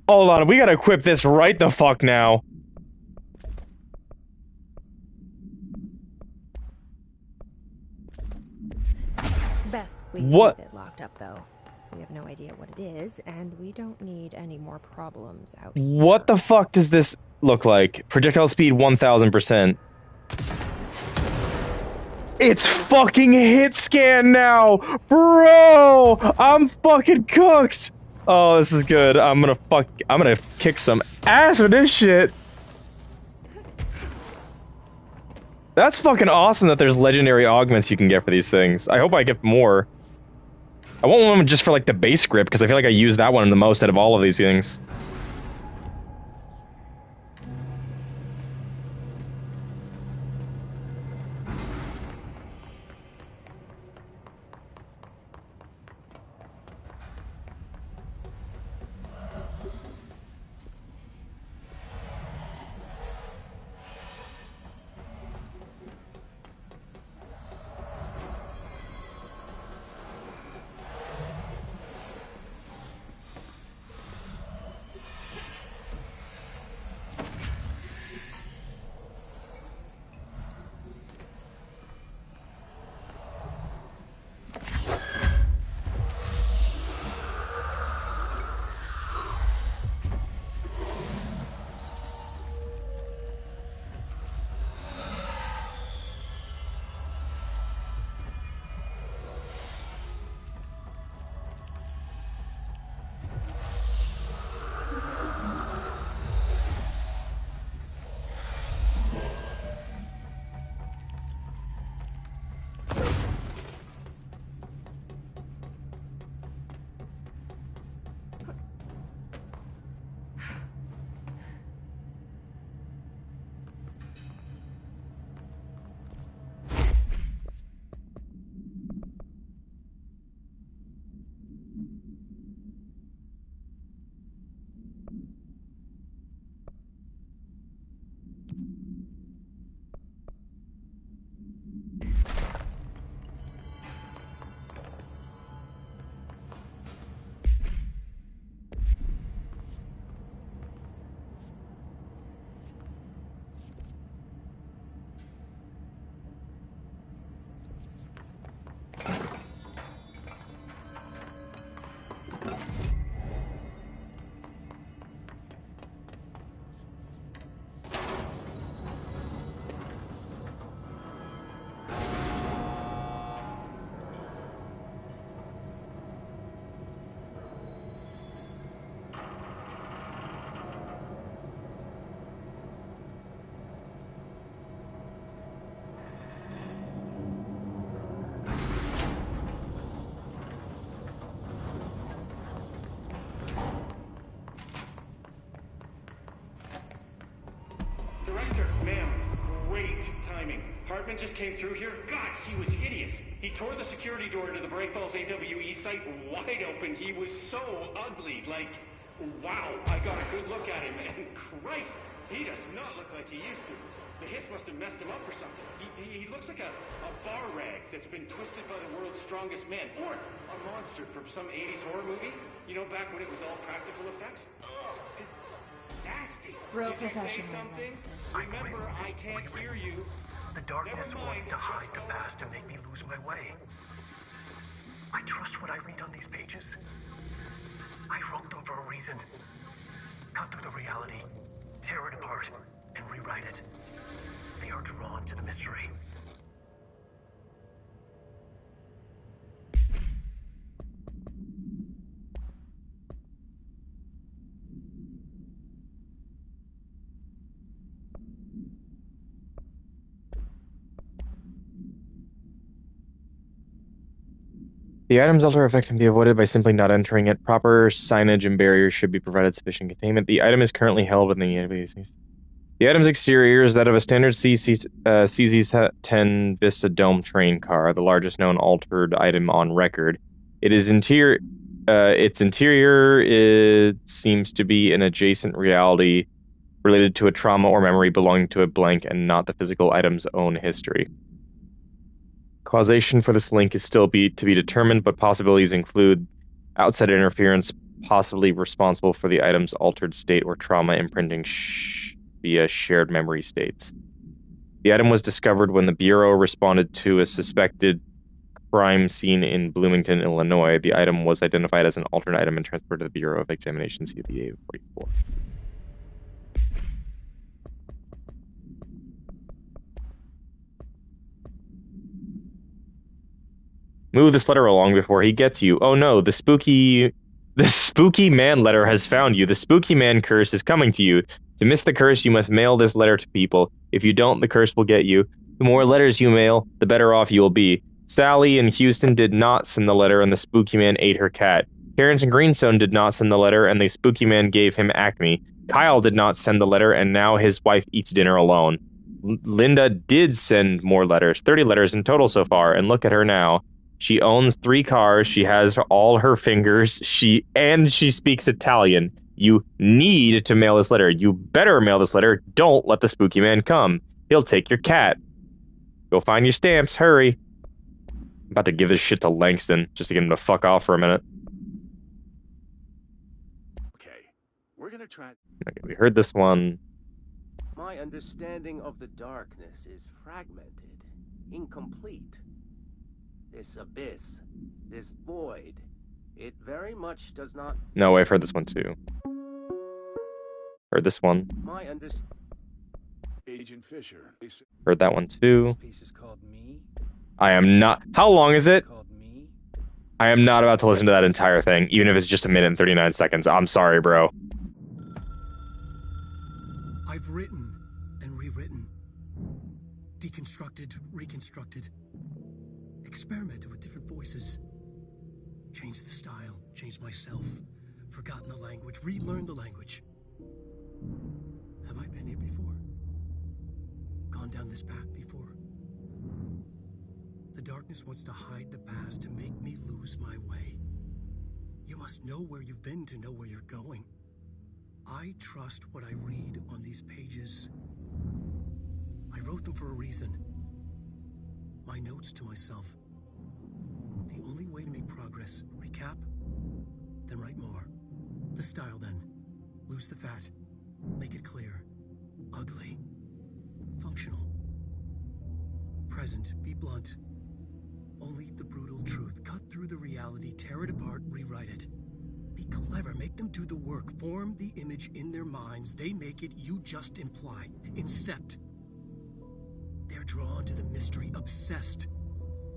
Hold on, we gotta equip this right the fuck now. Best we What? leave it locked up, though. We have no idea what it is, and we don't need any more problems out here. What the fuck does this look like? Projectile speed 1000%. It's fucking hit scan now! Bro! I'm fucking cooked! Oh, this is good. I'm gonna kick some ass with this shit! That's fucking awesome that there's legendary augments you can get for these things. I hope I get more. I want one just for like the base grip, because I feel like I use that one the most out of all of these things. great timing. Hartman just came through here. God, he was hideous. He tore the security door into the Breakfalls AWE site wide open. He was so ugly. Like, wow. I got a good look at him, and Christ, he does not look like he used to. The hiss must have messed him up or something. He looks like a bar rag that's been twisted by the world's strongest man. Or a monster from some 80s horror movie. You know, back when it was all practical effects? Ugh, nasty. Real Did you say professional, something? Winston. Remember, I can't hear you. The darkness wants to hide the past and make me lose my way. I trust what I read on these pages. I wrote them for a reason. Cut through the reality, tear it apart, and rewrite it. They are drawn to the mystery. The item's alter effect can be avoided by simply not entering it. Proper signage and barriers should be provided sufficient containment. The item is currently held within the item's exterior is that of a standard CZ-10 Vista Dome train car, the largest known altered item on record. Its interior it seems to be an adjacent reality related to a trauma or memory belonging to a blank and not the physical item's own history. Causation for this link is still to be determined, but possibilities include outside interference possibly responsible for the item's altered state or trauma imprinting via shared memory states. The item was discovered when the Bureau responded to a suspected crime scene in Bloomington, Illinois. The item was identified as an alternate item and transferred to the Bureau of Examination, CBA 44. Move this letter along before he gets you. Oh no, the spooky man letter has found you. The spooky man curse is coming to you. To miss the curse, you must mail this letter to people. If you don't, the curse will get you. The more letters you mail, the better off you will be. Sally in Houston did not send the letter, and the spooky man ate her cat. Terrence in Greenstone did not send the letter, and the spooky man gave him acne. Kyle did not send the letter, and now his wife eats dinner alone. Linda did send more letters, 30 letters in total so far, and look at her now. She owns 3 cars, she has all her fingers, she speaks Italian. You need to mail this letter. You better mail this letter. Don't let the spooky man come. He'll take your cat. Go find your stamps, hurry. I'm about to give this shit to Langston, just to get him to fuck off for a minute. Okay, we're gonna try... Okay, we heard this one. My understanding of the darkness is fragmented, incomplete. This abyss, this void, it very much does not... No, I've heard this one too. Heard this one. My Agent Fisher. Heard that one too. This piece is called Me. I am not... How long is it? Called Me. I am not about to listen to that entire thing, even if it's just 1 minute and 39 seconds. I'm sorry, bro. I've written and rewritten, deconstructed, reconstructed, experimented with different voices, changed the style, changed myself, forgotten the language, relearned the language. Have I been here before? Gone down this path before? The darkness wants to hide the past to make me lose my way. You must know where you've been to know where you're going. I trust what I read on these pages. I wrote them for a reason. My notes to myself. The only way to make progress, recap, then write more. The style then. Lose the fat. Make it clear. Ugly. Functional. Present. Be blunt. Only the brutal truth. Cut through the reality, tear it apart, rewrite it. Be clever, make them do the work. Form the image in their minds. They make it, you just imply. Incept. They're drawn to the mystery, obsessed.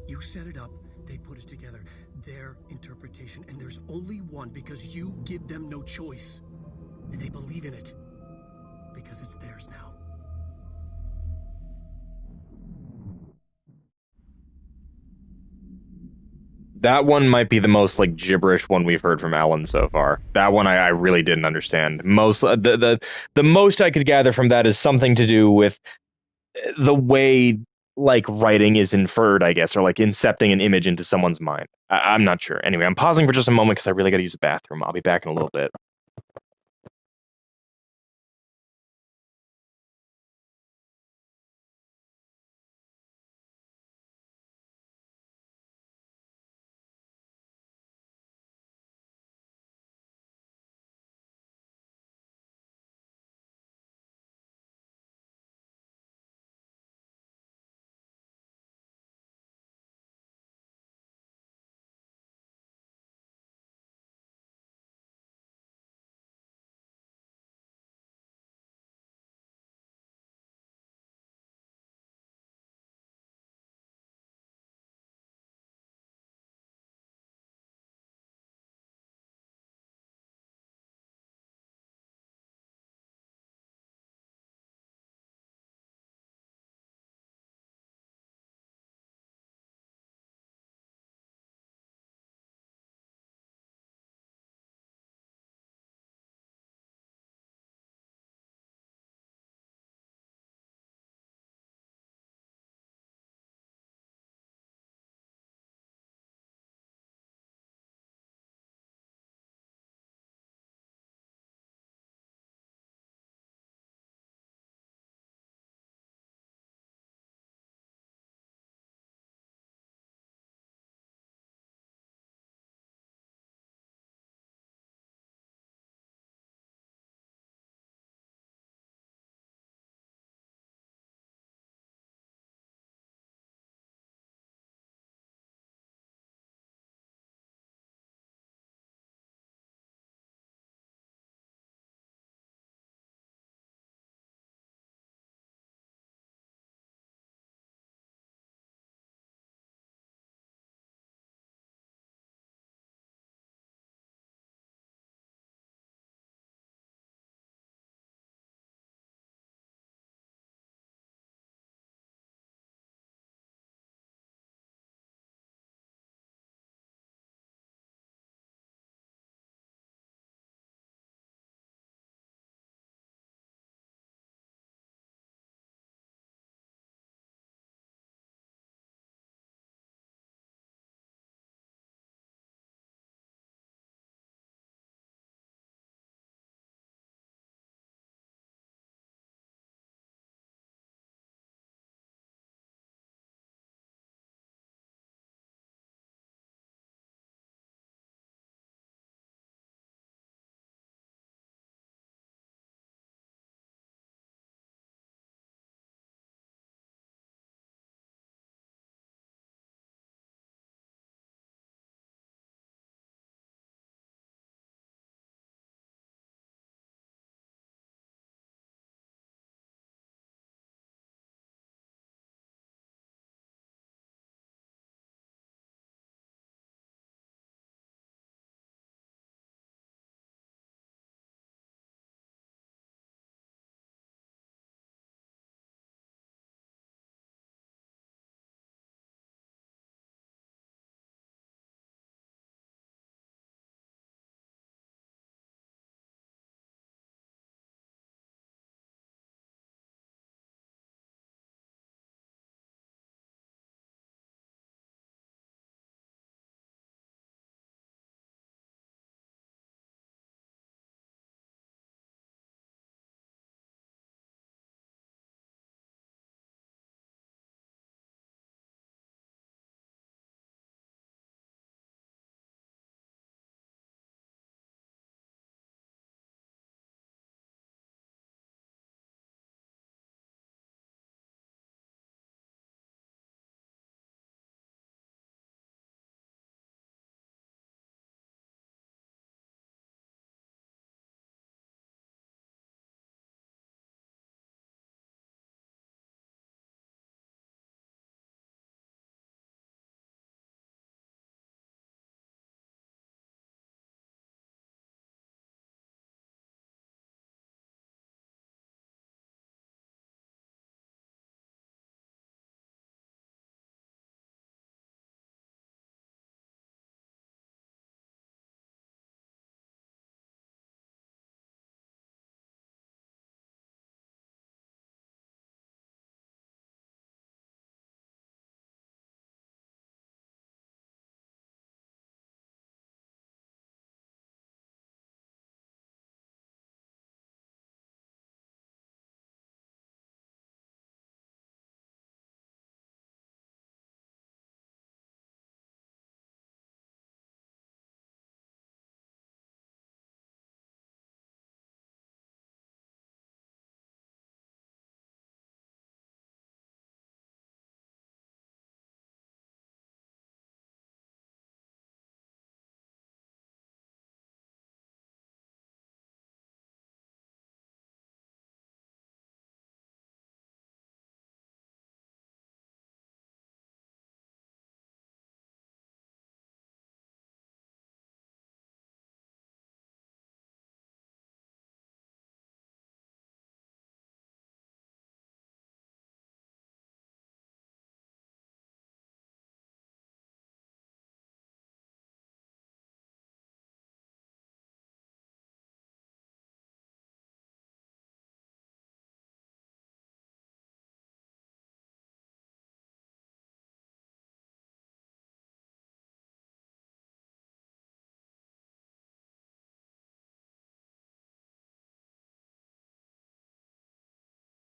You set it up, they put it together. Their interpretation, and there's only one because you give them no choice. And they believe in it. Because it's theirs now. That one might be the most like gibberish one we've heard from Alan so far. That one I really didn't understand. The most I could gather from that is something to do with the way like writing is inferred, I guess, or like incepting an image into someone's mind. I'm not sure. Anyway, I'm pausing for just a moment because I really got to use the bathroom. I'll be back in a little bit.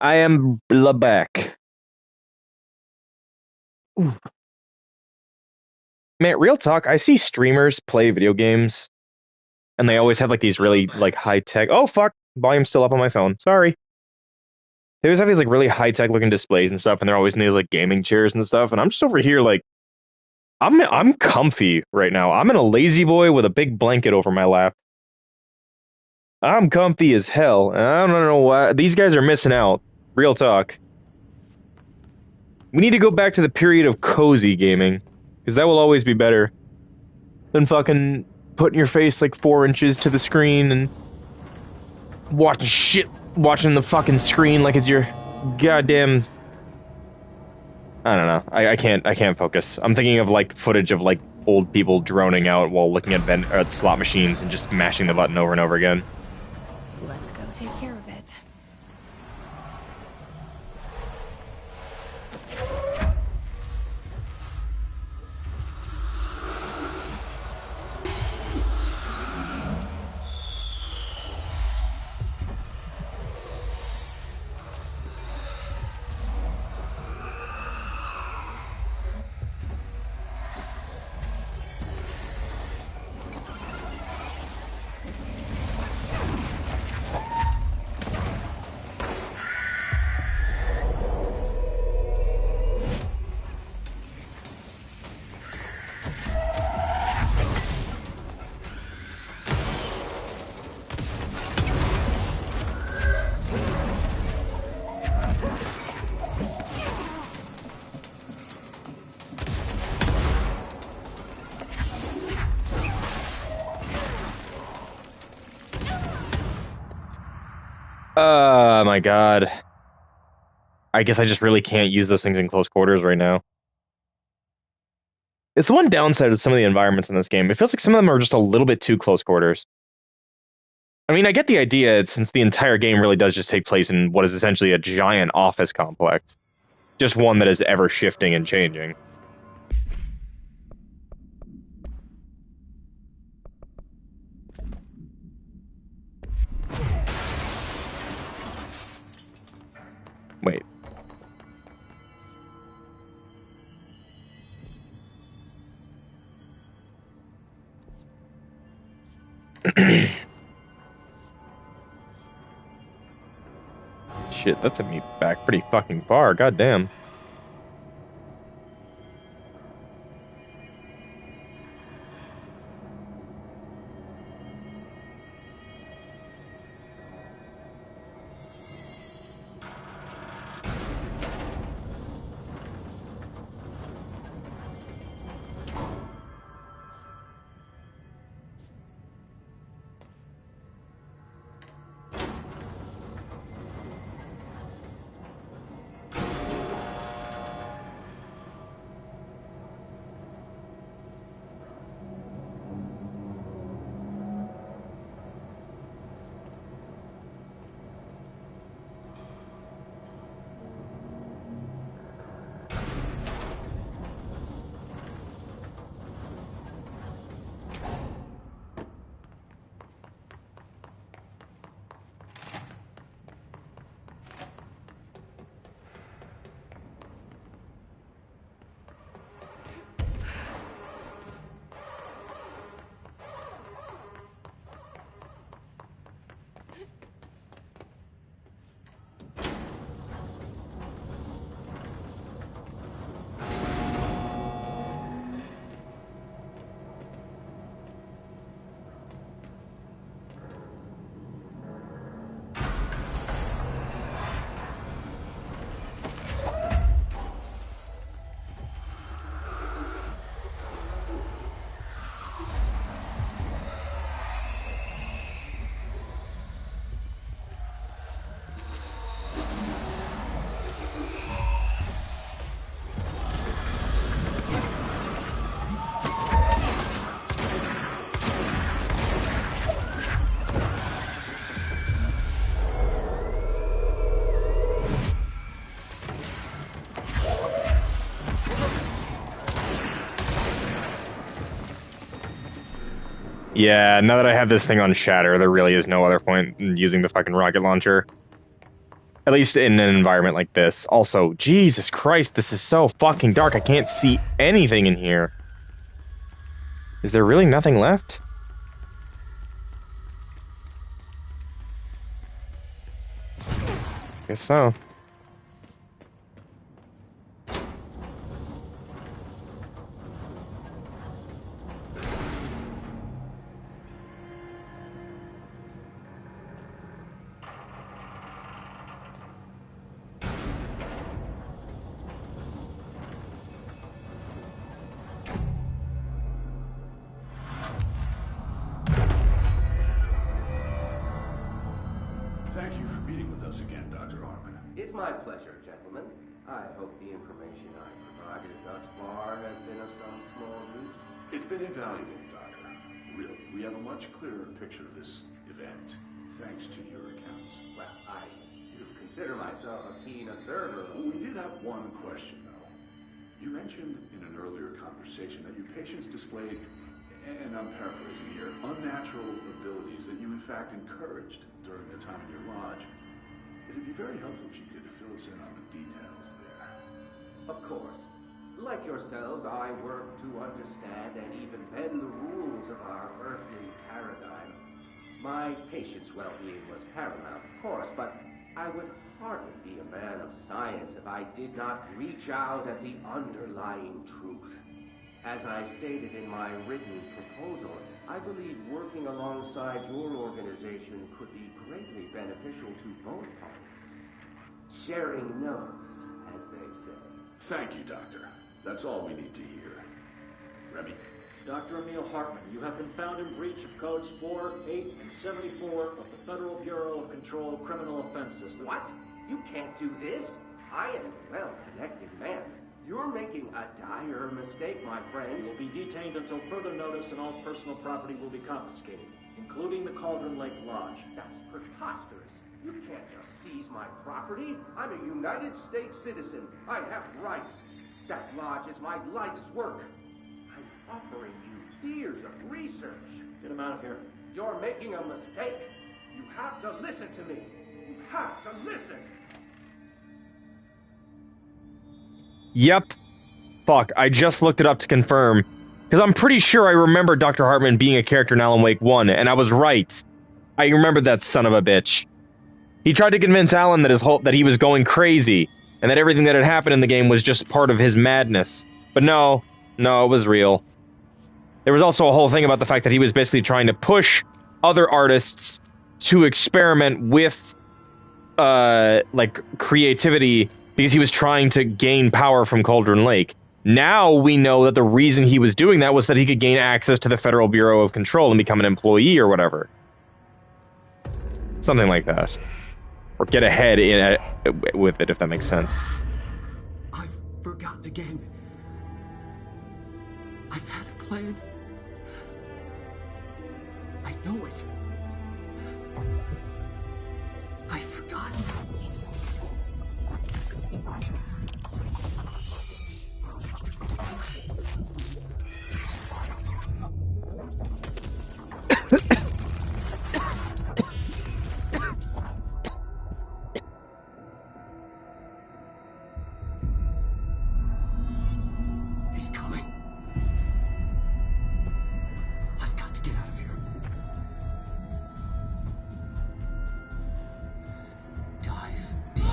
I am back. Ooh. Man, real talk, I see streamers play video games, and they always have like these really like high-tech... Oh, fuck! Volume's still up on my phone. Sorry. They always have these like really high-tech looking displays and stuff, and they're always in these like gaming chairs and stuff, and I'm just over here like, I'm comfy right now. I'm in a lazy boy with a big blanket over my lap. I'm comfy as hell, and I don't know why. These guys are missing out. Real talk. We need to go back to the period of cozy gaming, because that will always be better than fucking putting your face like 4 inches to the screen and watching the fucking screen like it's your goddamn... I don't know. I can't focus. I'm thinking of like footage of like old people droning out while looking at slot machines and just mashing the button over and over again. Let's go take care of it. Oh my god. I guess I just really can't use those things in close quarters right now. It's the one downside of some of the environments in this game. It feels like some of them are just a little bit too close quarters. I mean, I get the idea since the entire game really does just take place in what is essentially a giant office complex. Just one that is ever shifting and changing. Wait. Shit, that took me back pretty fucking far, goddamn. Yeah, now that I have this thing on Shatter, there really is no other point in using the fucking rocket launcher. At least in an environment like this. Also, Jesus Christ, this is so fucking dark. I can't see anything in here. Is there really nothing left? Guess so. Thank you for meeting with us again, Dr. Hartman. It's my pleasure, gentlemen. I hope the information I provided thus far has been of some small use. It's been invaluable, Doctor. Really, we have a much clearer picture of this event, thanks to your accounts. Well, I do consider myself a keen observer. We did have one question, though. You mentioned in an earlier conversation that your patients displayed, and I'm paraphrasing here, unnatural abilities that you in fact encouraged during their time in your lodge. It'd be very helpful if you could fill us in on the details there. Of course. Like yourselves, I work to understand and even bend the rules of our earthly paradigm. My patient's well-being was paramount, of course, but I would hardly be a man of science if I did not reach out at the underlying truth. As I stated in my written proposal, I believe working alongside your organization could be greatly beneficial to both parties. Sharing notes, as they say. Thank you, Doctor. That's all we need to hear. Remy? Dr. Emil Hartman, you have been found in breach of Codes 4, 8, and 74 of the Federal Bureau of Control of Criminal Offenses. What? You can't do this? I am a well-connected man. You're making a dire mistake, my friend. You will be detained until further notice and all personal property will be confiscated, including the Cauldron Lake Lodge. That's preposterous. You can't just seize my property. I'm a United States citizen. I have rights. That lodge is my life's work. I'm offering you years of research. Get him out of here. You're making a mistake. You have to listen to me. You have to listen. Yep. Fuck, I just looked it up to confirm. Because I'm pretty sure I remember Dr. Hartman being a character in Alan Wake 1, and I was right. I remember that son of a bitch. He tried to convince Alan that he was going crazy, and that everything that had happened in the game was just part of his madness. But no, it was real. There was also a whole thing about the fact that he was basically trying to push other artists to experiment with, creativity, because he was trying to gain power from Cauldron Lake. Now we know that the reason he was doing that was that he could gain access to the Federal Bureau of Control and become an employee or whatever. Something like that. Or get ahead with it, if that makes sense. I've forgotten again. I've had a plan. I know it. I've forgotten. He's coming. I've got to get out of here. Dive deep.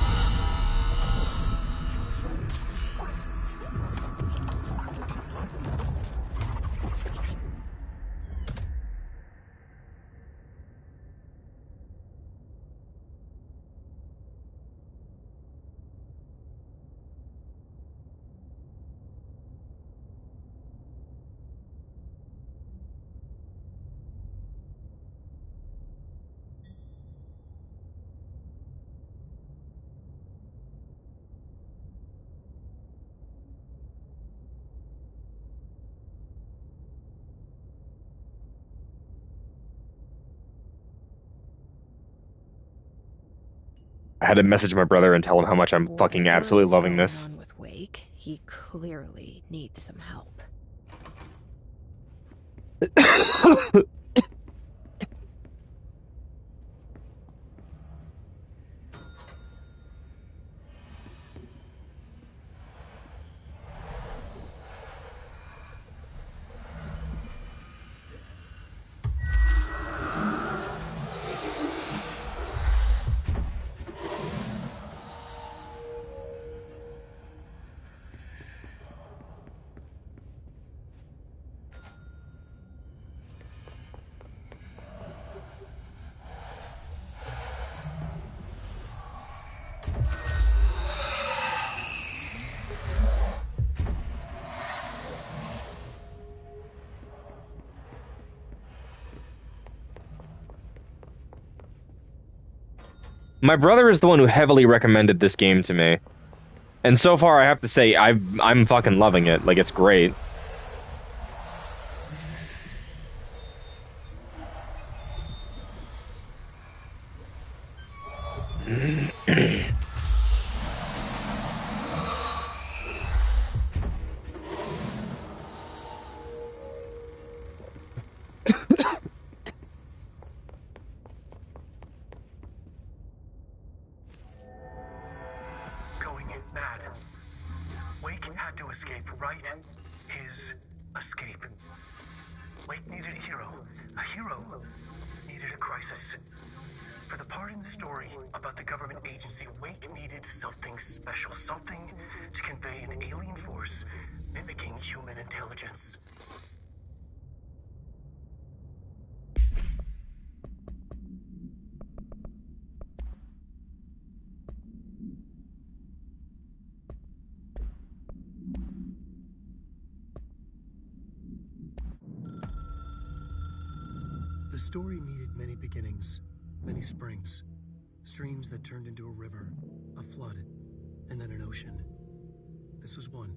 I had to message my brother and tell him how much I'm fucking absolutely loving this. On with Wake, he clearly needs some help. My brother is the one who heavily recommended this game to me. And so far, I have to say, I'm fucking loving it. Like, it's great. Going mad. Wake had to escape, right? His escape. Wake needed a hero. A hero needed a crisis. For the part in the story about the government agency, Wake needed something special. Something to convey an alien force mimicking human intelligence. The story needed many beginnings, many springs, streams that turned into a river, a flood, and then an ocean. This was one.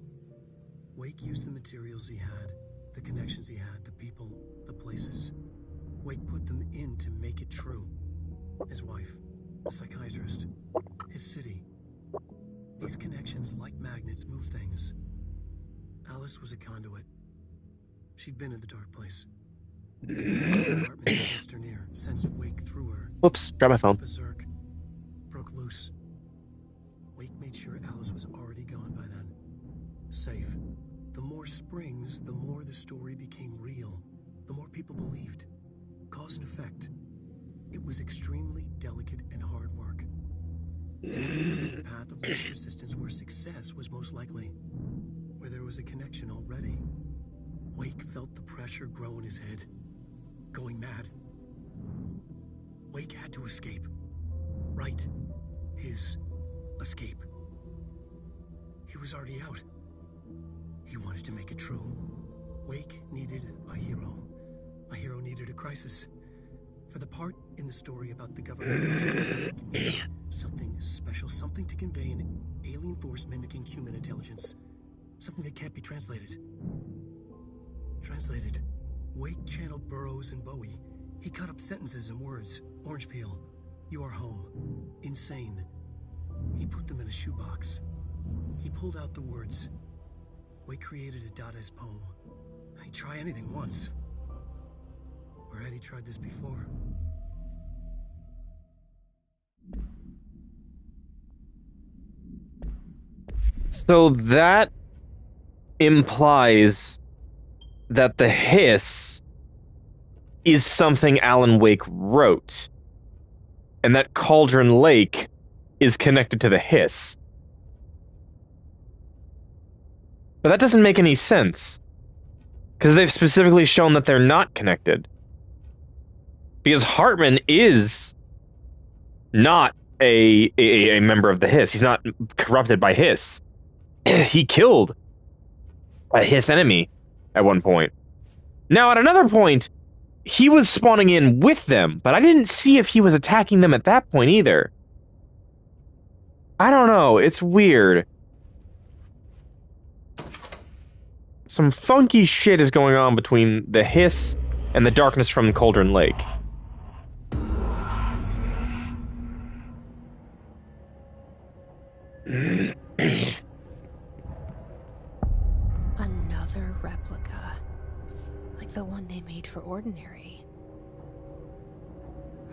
Wake used the materials he had, the connections he had, the people, the places. Wake put them in to make it true. His wife, a psychiatrist, his city. These connections, like magnets, move things. Alice was a conduit. She'd been in the dark place. The apartment sensed her near, sensed Wake through her. Whoops, grab my phone. Berserk. Broke loose. Wake made sure Alice was already gone by then. Safe. The more springs, the more the story became real. The more people believed. Cause and effect. It was extremely delicate and hard work. The path of least resistance where success was most likely. Where there was a connection already. Wake felt the pressure grow in his head. Going mad. Wake had to escape. Right. His escape. He was already out. He wanted to make it true. Wake needed a hero. A hero needed a crisis. For the part in the story about the government, Wake needed something special, something to convey an alien force mimicking human intelligence. Something that can't be translated. Translated. Wake channeled Burroughs and Bowie. He cut up sentences and words. Orange peel. You are home. Insane. He put them in a shoebox. He pulled out the words. Wake created a Dadaist poem. He'd try anything once. Or had he tried this before? So that implies that the hiss is something Alan Wake wrote, and that Cauldron Lake is connected to the hiss. But that doesn't make any sense, because they've specifically shown that they're not connected. Because Hartman is not a member of the hiss. He's not corrupted by hiss. He killed a hiss enemy at one point. Now, at another point, he was spawning in with them, but I didn't see if he was attacking them at that point either. I don't know. It's weird. Some funky shit is going on between the hiss and the darkness from Cauldron Lake. Another replica. Like the one they made for Ordinary.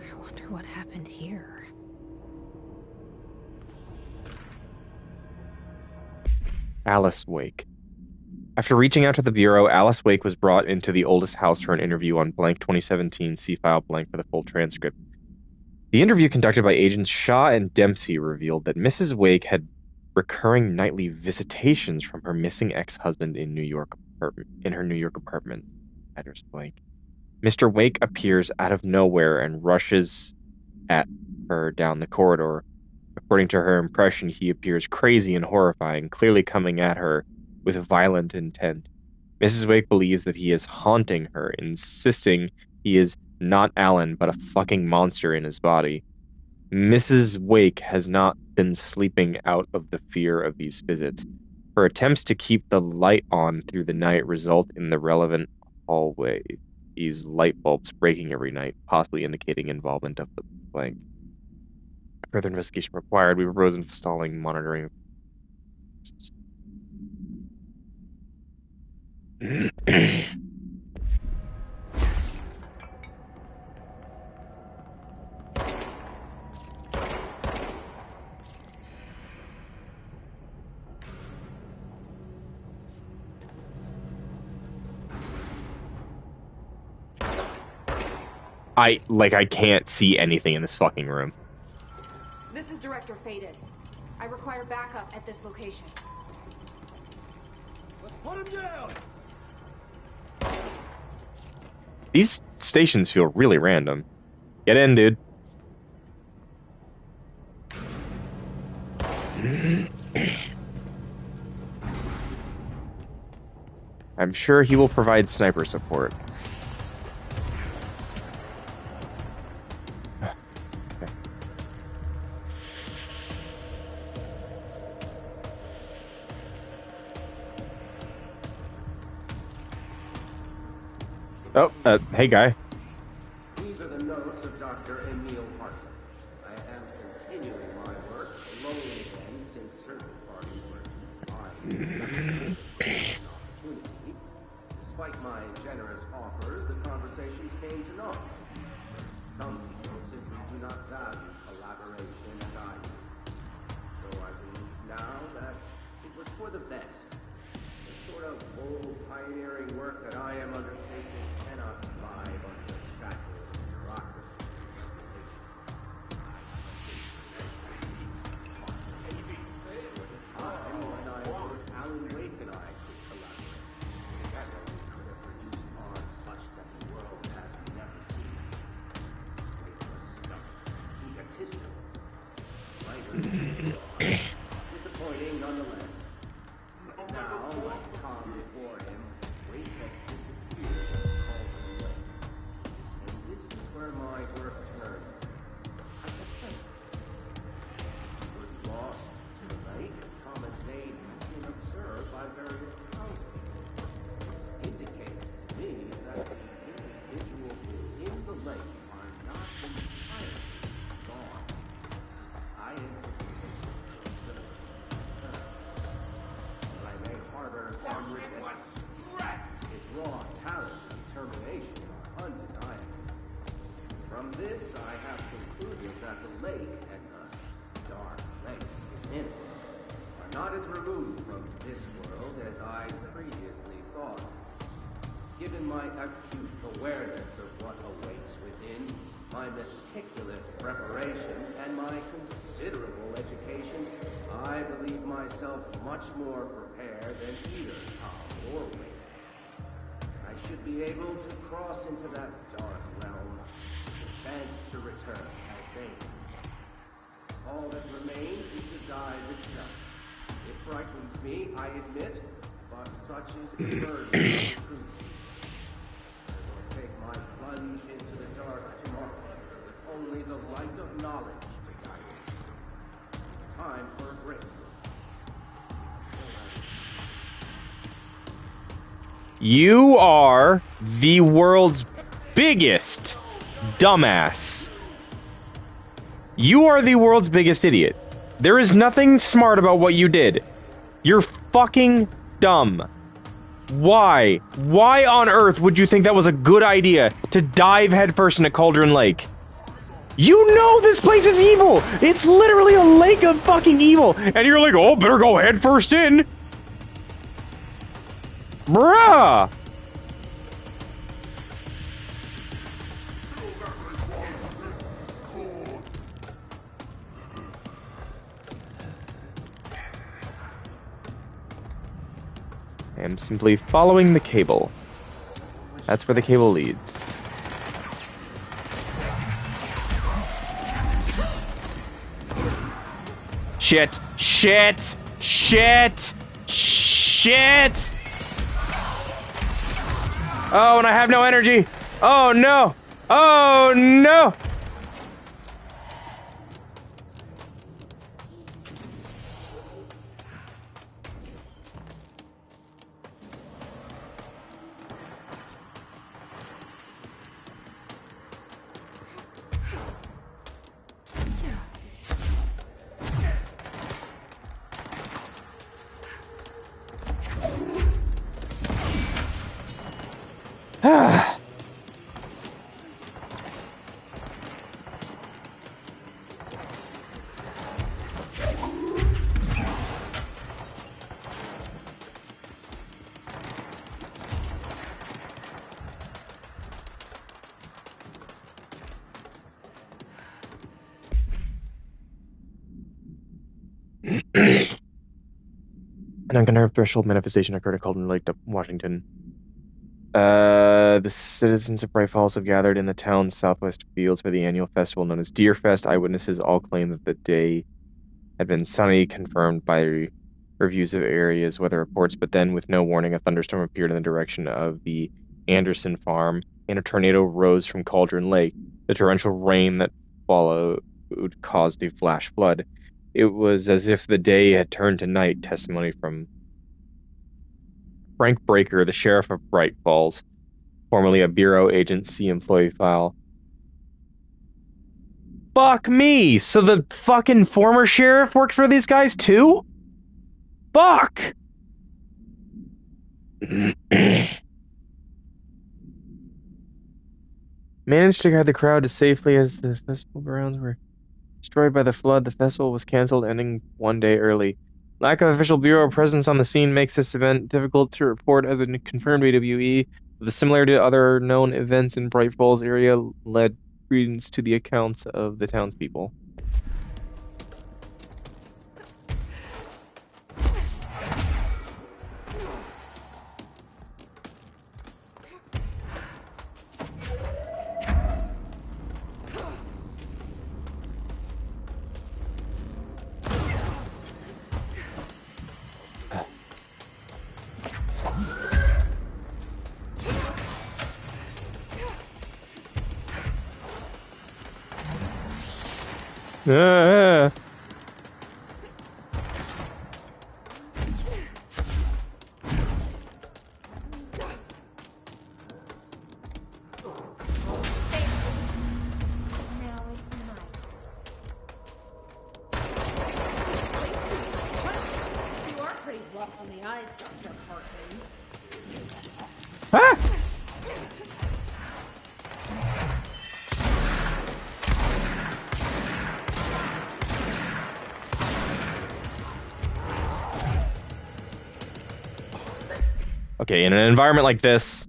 I wonder what happened here. Alice Wake. After reaching out to the Bureau, Alice Wake was brought into the oldest house for an interview on blank 2017, see file blank for the full transcript. The interview conducted by agents Shaw and Dempsey revealed that Mrs. Wake had recurring nightly visitations from her missing ex-husband in her New York apartment. Address blank. Mr. Wake appears out of nowhere and rushes at her down the corridor. According to her impression, he appears crazy and horrifying, clearly coming at her with violent intent. Mrs. Wake believes that he is haunting her, insisting he is not Alan, but a fucking monster in his body. Mrs. Wake has not been sleeping out of the fear of these visits. Her attempts to keep the light on through the night result in the relevant hallway. These light bulbs breaking every night, possibly indicating involvement of the blank. Further investigation required. We propose installing monitoring. I can't see anything in this fucking room. This is Director Faded. I require backup at this location. Let's put him down! These stations feel really random. Get in, dude. I'm sure he will provide sniper support. Oh, hey guy. These are the notes of Dr. Emil Hartman. I am continuing my work alone again since certain parties were too blind. Opportunity. Despite my generous offers, the conversations came to naught. Some people simply do not value collaboration as I do. Though I believe now that it was for the best. The sort of bold pioneering work that I am undertaking cannot thrive under the shackles of bureaucracy and regulation. There was a time when I heard Alan Wake and I could collaborate. Together we could have produced art such that the world has never seen. Wake was stubborn, egotistical, disappointing nonetheless. Now, like Tom before him, Wake has disappeared and called him away. And this is where my work turns hypothetical. Since he was lost to the lake, Thomas Zane has been observed by various townspeople. This indicates to me that the individuals within the lake are not entirely gone. I anticipate I may harbor some resentment. His raw talent and determination are undeniable. From this, I have concluded that the lake and the dark place within it are not as removed from this world as I previously thought. Given my acute awareness of what awaits within, my meticulous preparations, and my considerable education, I believe myself much more prepared than either Tom or Wake. I should be able to cross into that dark realm, the chance to return as they do. All that remains is the dive itself. It frightens me, I admit, but such is the burden of the truth. I will take my plunge into the dark tomorrow, with only the light of knowledge to guide me. It's time for a breakthrough. You are the world's biggest dumbass. You are the world's biggest idiot. There is nothing smart about what you did. You're fucking dumb. Why? Why on earth would you think that was a good idea to dive headfirst into Cauldron Lake? You know this place is evil! It's literally a lake of fucking evil! And you're like, oh, better go headfirst in! Bruh! I am simply following the cable. That's where the cable leads. Shit! Shit! Shit! Shit! Oh, and I have no energy! Oh no! Oh no! An unconfirmed threshold manifestation occurred at Cauldron Lake, Washington. The citizens of Bright Falls have gathered in the town's southwest fields for the annual festival known as Deer Fest. Eyewitnesses all claim that the day had been sunny, confirmed by reviews of areas weather reports, but then, with no warning, a thunderstorm appeared in the direction of the Anderson farm, and a tornado rose from Cauldron Lake. The torrential rain that followed caused a flash flood. It was as if the day had turned to night. Testimony from Frank Breaker, the sheriff of Bright Falls, formerly a Bureau Agency employee file. Fuck me! So the fucking former sheriff works for these guys too? Fuck! Managed to guide the crowd as safely as the festival grounds were destroyed by the flood. The festival was canceled, ending one day early. Lack of official bureau presence on the scene makes this event difficult to report as a confirmed AWE. The similarity to other known events in Bright Falls area led credence to the accounts of the townspeople. Ah. You are pretty rough on the eyes, Dr. Hartman. Ah! Okay, in an environment like this,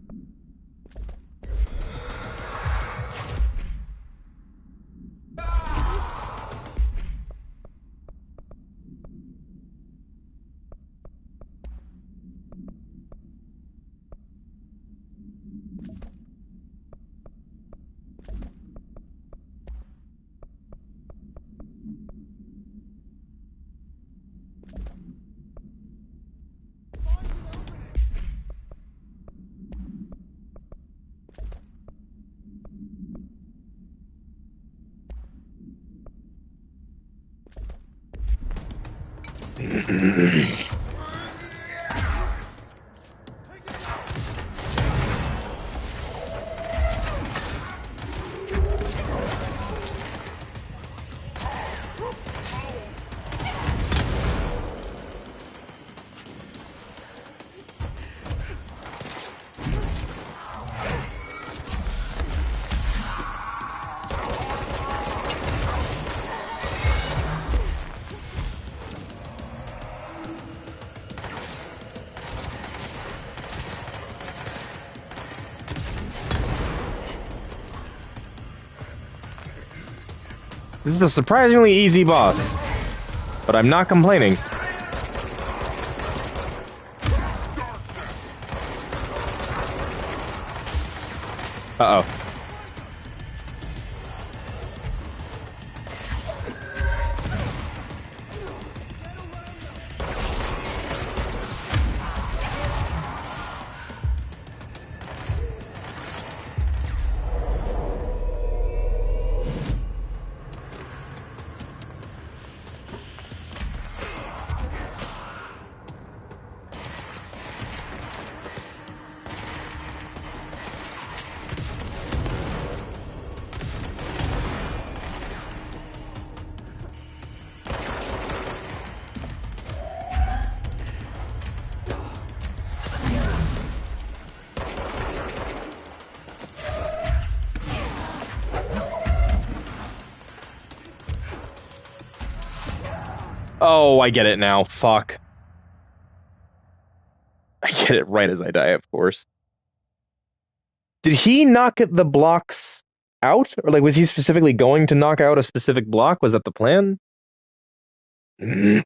this is a surprisingly easy boss, but I'm not complaining. Uh-oh. Oh, I get it now. Fuck. I get it right as I die, of course. Did he knock the blocks out? Or, like, was he specifically going to knock out a specific block? Was that the plan? This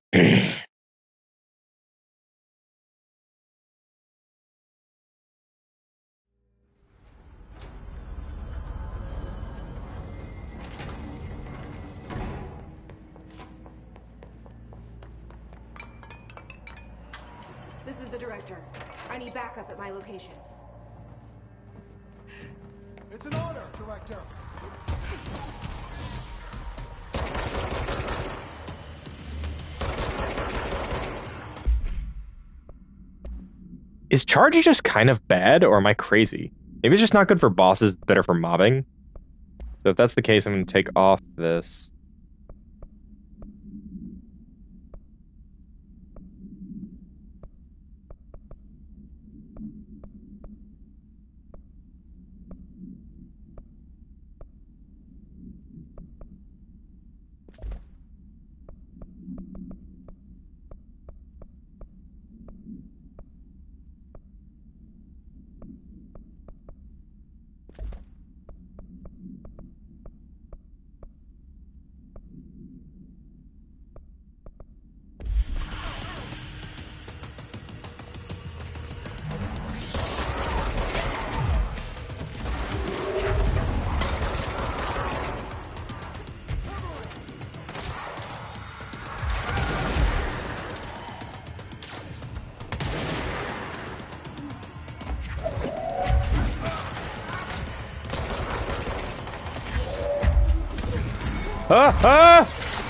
is the director. I need backup at my location. It's an order, Director. Is Chargy just kind of bad, or am I crazy? Maybe it's just not good for bosses that are for mobbing. So if that's the case, I'm going to take off this.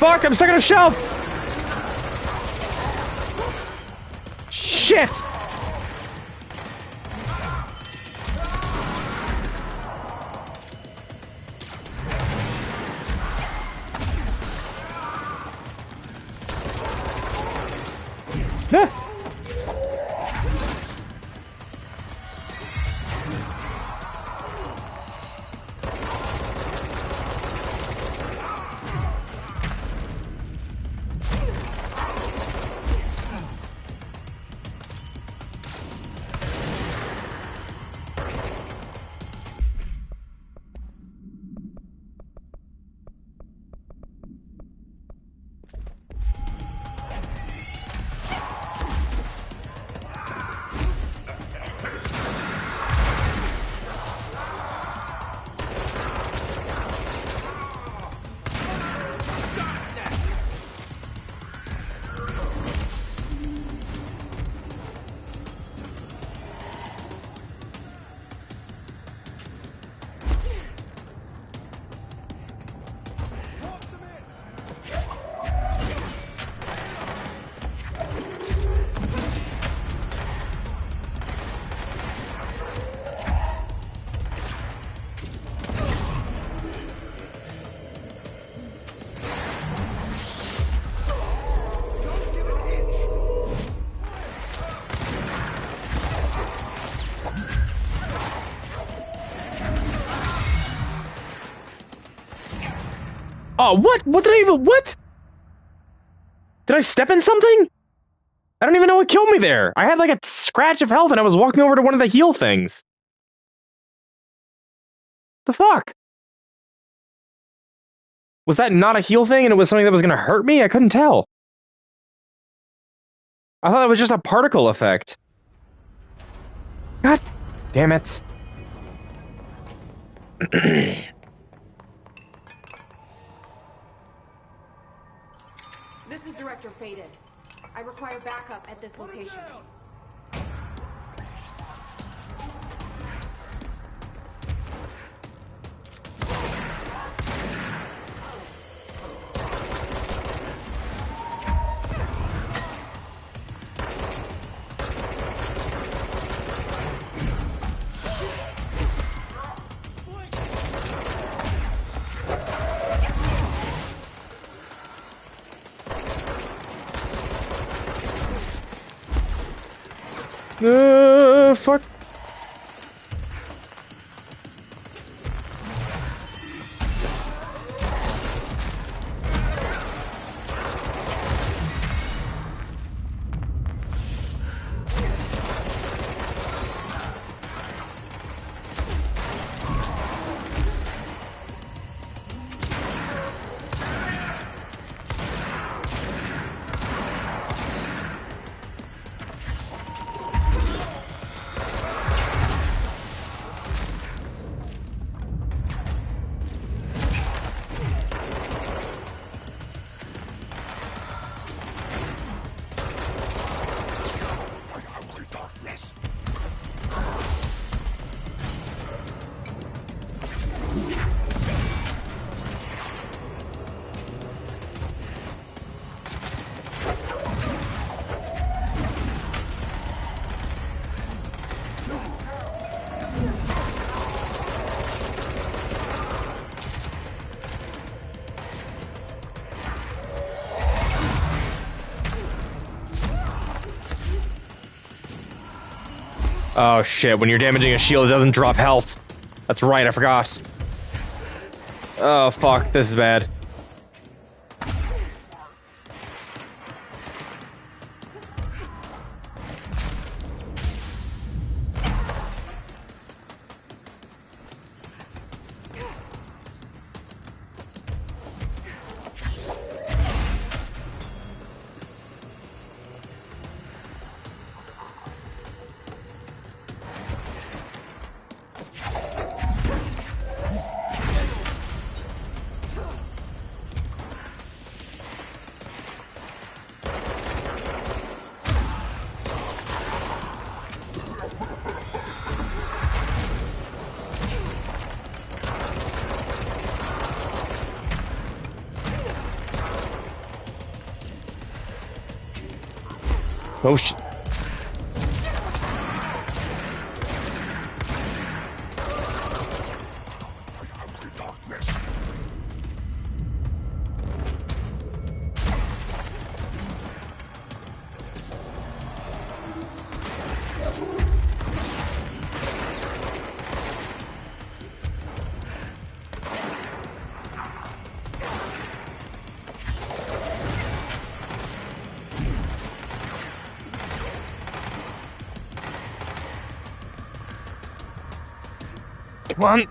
Fuck, I'm stuck on a shelf! Shit! Ah. Oh, what? What did I even... What? Did I step in something? I don't even know what killed me there. I had like a scratch of health and I was walking over to one of the heal things. The fuck? Was that not a heal thing and it was something that was going to hurt me? I couldn't tell. I thought it was just a particle effect. God damn it. This is Director Faded. I require backup at this location. Fuck. Oh shit, when you're damaging a shield, it doesn't drop health. That's right, I forgot. Oh fuck, this is bad. Oh shit. Come on.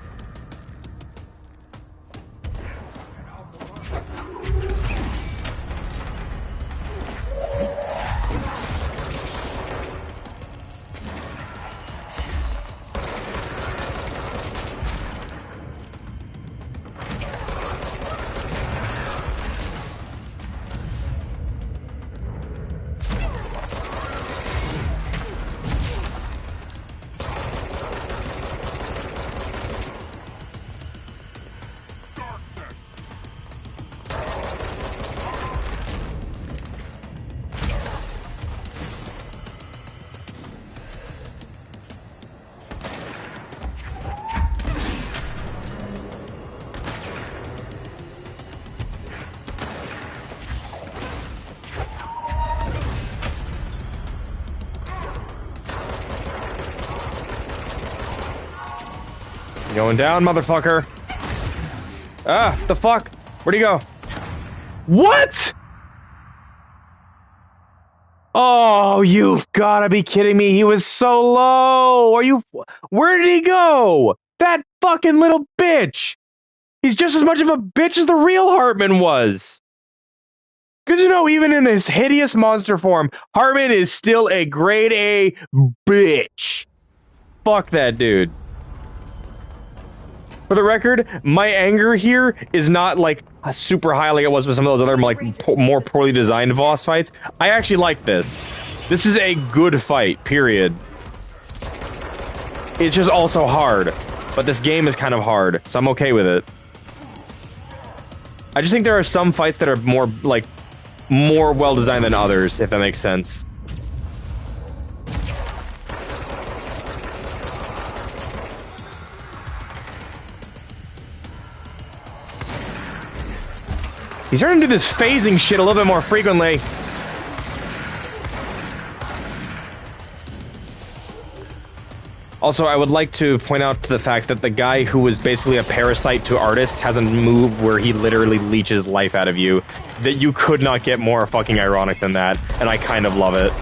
Going down, motherfucker. Ah, the fuck? Where'd he go? What? Oh, you've gotta be kidding me. He was so low. Where did he go? That fucking little bitch. He's just as much of a bitch as the real Hartman was. Good to know, even in his hideous monster form, Hartman is still a grade A bitch. Fuck that dude. For the record, my anger here is not like super high like it was with some of those other more poorly designed boss fights. I actually like this. This is a good fight, period. It's just also hard. But this game is kind of hard, so I'm okay with it. I just think there are some fights that are more well designed than others, if that makes sense. He's starting to do this phasing shit a little bit more frequently. Also, I would like to point out to the fact that the guy who was basically a parasite to artist has a move where he literally leeches life out of you. That you could not get more fucking ironic than that, and I kind of love it.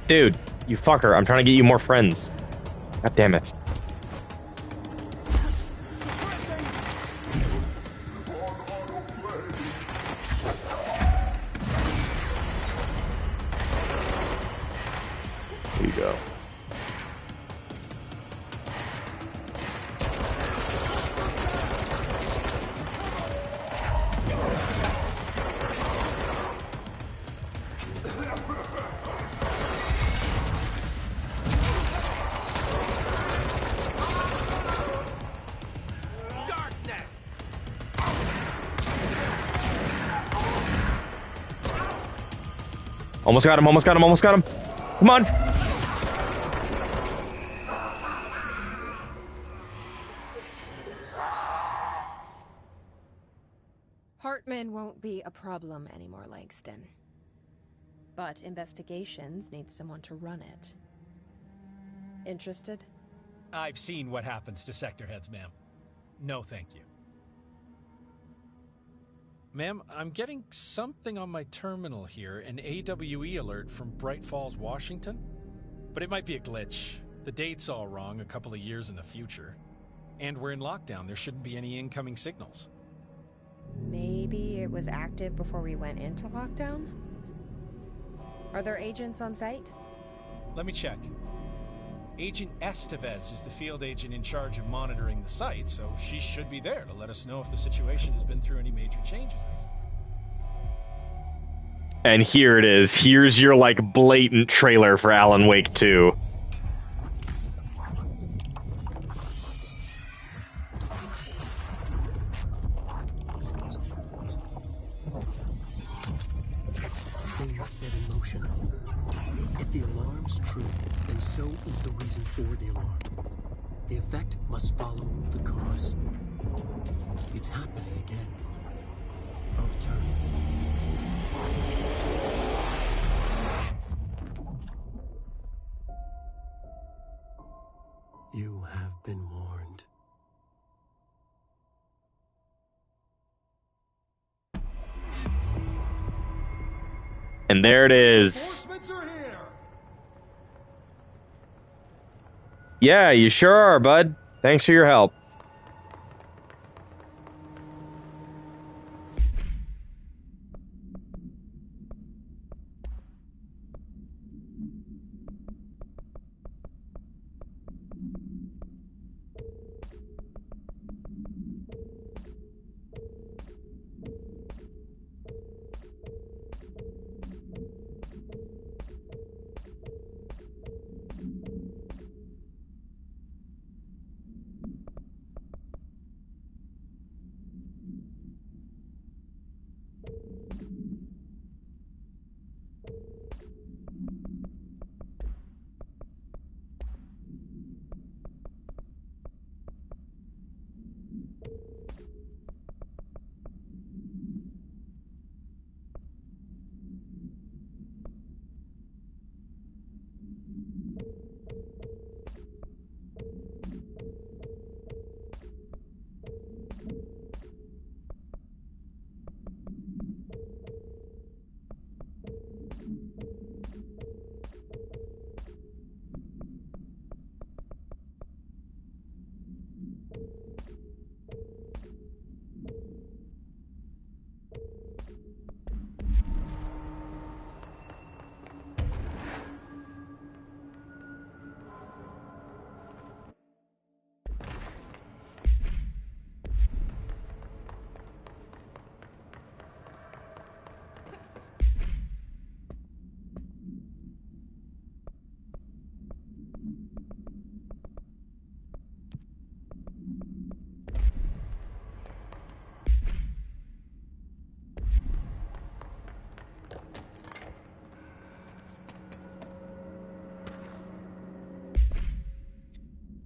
Dude, you fucker, I'm trying to get you more friends. God damn it. Almost got him, almost got him, almost got him. Come on. Hartman won't be a problem anymore, Langston. But investigations need someone to run it. Interested? I've seen what happens to sector heads, ma'am. No, thank you. Ma'am, I'm getting something on my terminal here, an AWE alert from Bright Falls, Washington. But it might be a glitch. The date's all wrong, a couple of years in the future. And we're in lockdown, there shouldn't be any incoming signals. Maybe it was active before we went into lockdown? Are there agents on site? Let me check. Agent Estevez is the field agent in charge of monitoring the site, so she should be there to let us know if the situation has been through any major changes recently. And here it is. Here's your, like, blatant trailer for Alan Wake 2. Things set in motion. If the alarm's true, then so is the reason for the alarm. The effect must follow the cause. It's happening again. A return. You have been warned. And there it is. Yeah, you sure are, bud. Thanks for your help.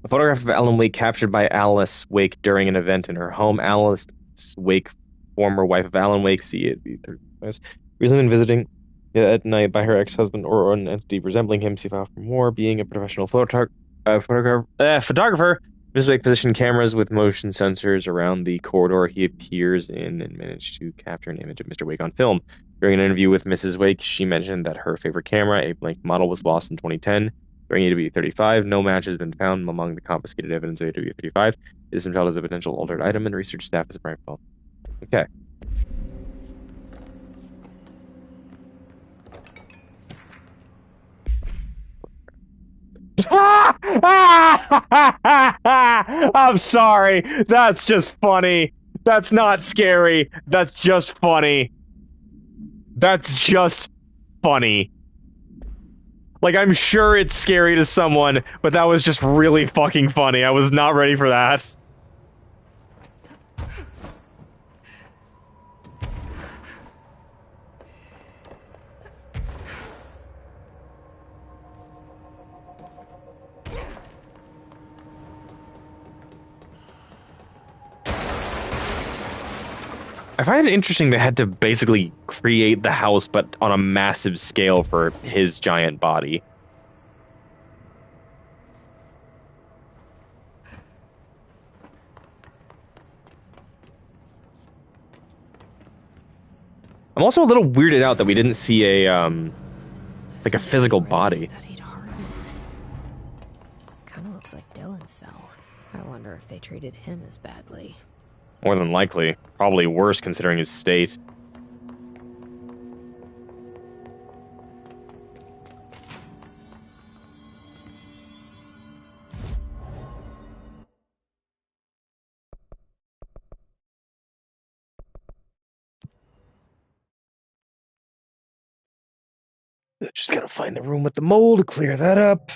A photograph of Alan Wake captured by Alice Wake during an event in her home. Alice Wake, former wife of Alan Wake, recently been visiting at night by her ex-husband or an entity resembling him. See file for more. Being a professional photographer, Mr. Wake positioned cameras with motion sensors around the corridor he appears in and managed to capture an image of Mr. Wake on film. During an interview with Mrs. Wake, she mentioned that her favorite camera, a blank model, was lost in 2010. During AW-35, no match has been found among the confiscated evidence of AW-35. It has been filed as a potential altered item, and research staff is a prime fault. Okay. I'm sorry. That's just funny. That's not scary. That's just funny. That's just funny. Like, I'm sure it's scary to someone, but that was just really fucking funny. I was not ready for that. I find it interesting they had to basically create the house, but on a massive scale for his giant body. I'm also a little weirded out that we didn't see a like a physical body. Kind of looks like Dylan's cell. I wonder if they treated him as badly. More than likely. Probably worse considering his state. Just gotta find the room with the mold, clear that up.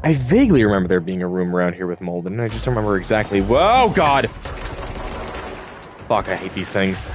I vaguely remember there being a room around here with mold, and I just don't remember exactly. Whoa, God! Fuck, I hate these things.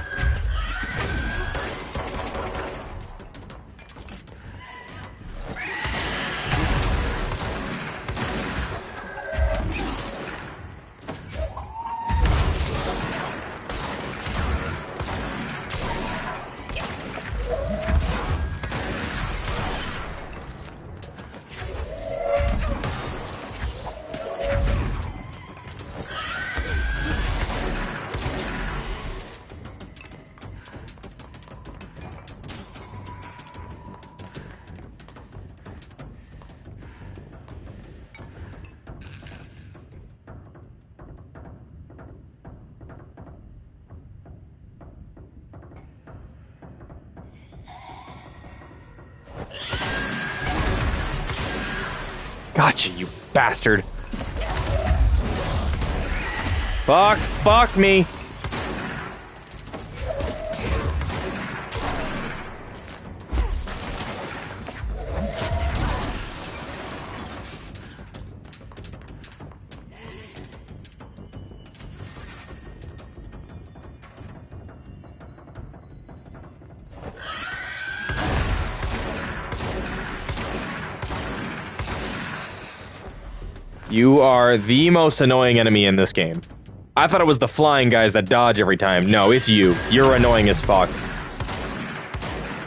Gotcha, you bastard. Fuck me. You are the most annoying enemy in this game. I thought it was the flying guys that dodge every time. No, it's you. You're annoying as fuck.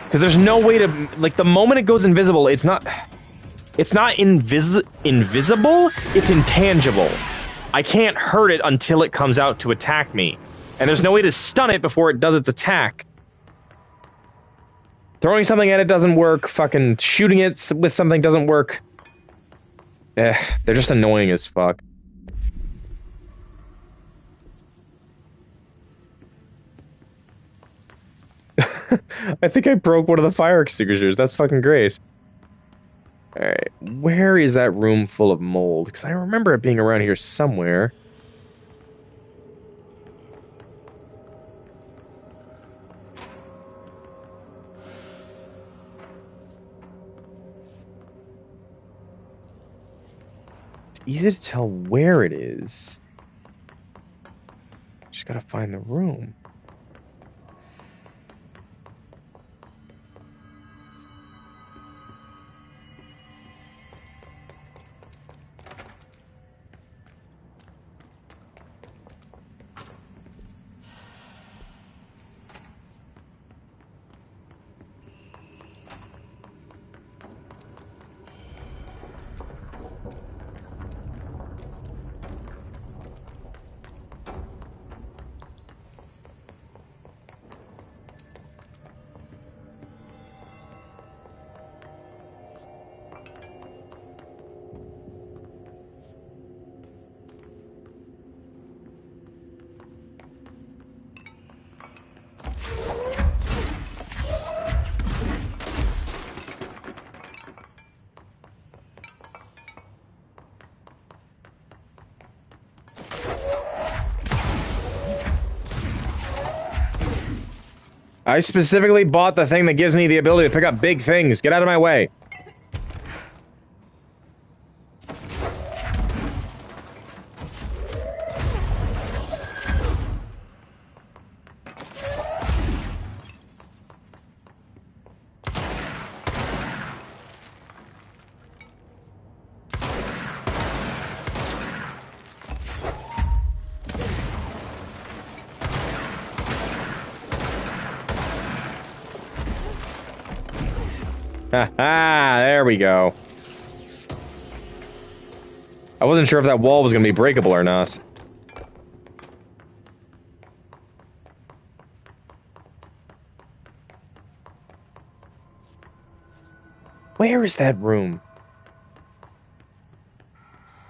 Because there's no way to... Like, the moment it goes invisible, it's not... It's not invisible, it's intangible. I can't hurt it until it comes out to attack me. And there's no way to stun it before it does its attack. Throwing something at it doesn't work. Fucking shooting it with something doesn't work. They're just annoying as fuck. I think I broke one of the fire extinguishers. That's fucking great. Alright, where is that room full of mold? Because I remember it being around here somewhere. Easy to tell where it is. Just gotta find the room. I specifically bought the thing that gives me the ability to pick up big things. Get out of my way. Ha ha! There we go. I wasn't sure if that wall was going to be breakable or not. Where is that room?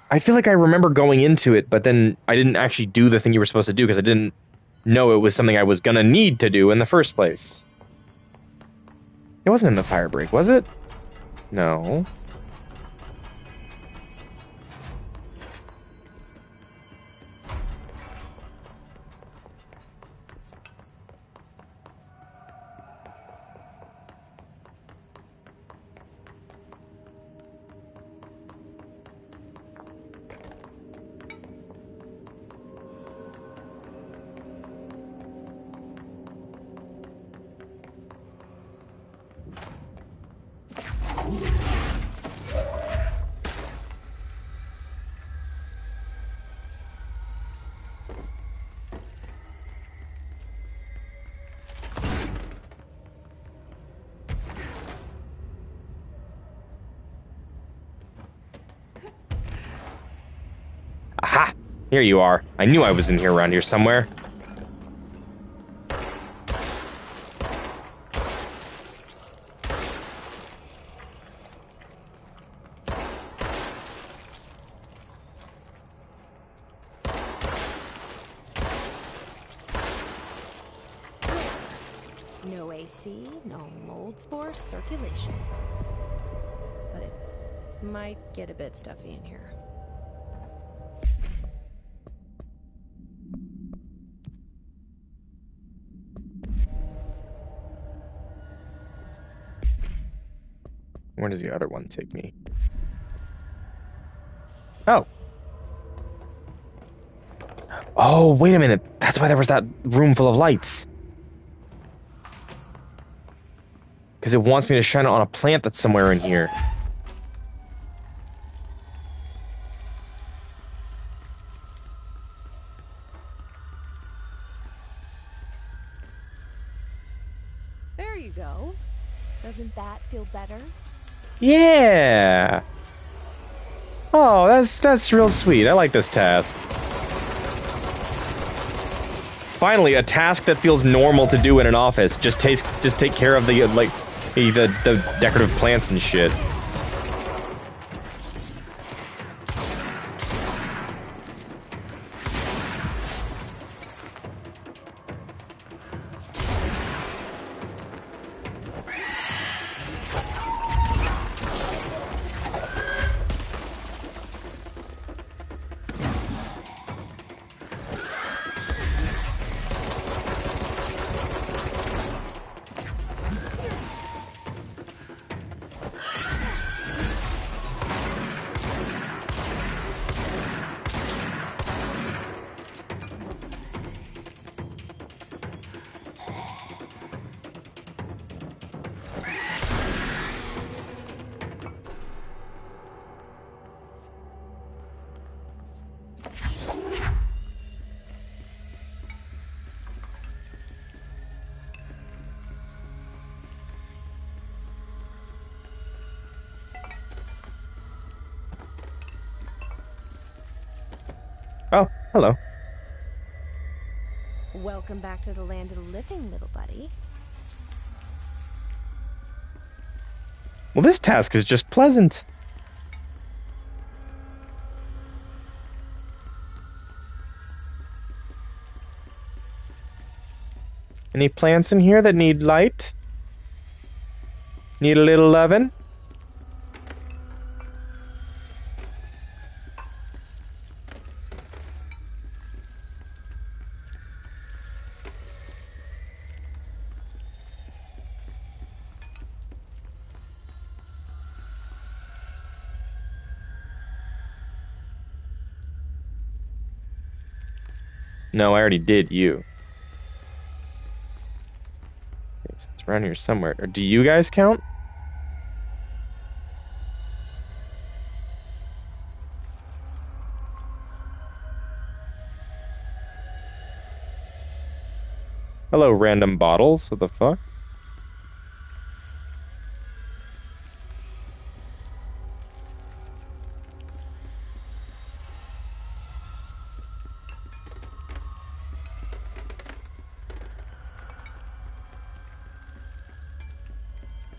I feel like I remember going into it, but then I didn't actually do the thing you were supposed to do because I didn't know it was something I was gonna need to do in the first place. It wasn't in the fire break, was it? No. Aha! Here you are. I knew I was in here around here somewhere. No AC, no mold spore circulation. But it might get a bit stuffy in here. Where does the other one take me? Oh. Oh, wait a minute. That's why there was that room full of lights. Because it wants me to shine it on a plant that's somewhere in here. There you go. Doesn't that feel better? Yeah. Oh, that's real sweet. I like this task. Finally, a task that feels normal to do in an office. Just take care of the the decorative plants and shit. Oh, hello. Welcome back to the land of the living, little buddy. Well, this task is just pleasant. Any plants in here that need light? Need a little lovin'? No, I already did you. Okay, so it's around here somewhere. Or do you guys count? Hello, random bottles. What the fuck?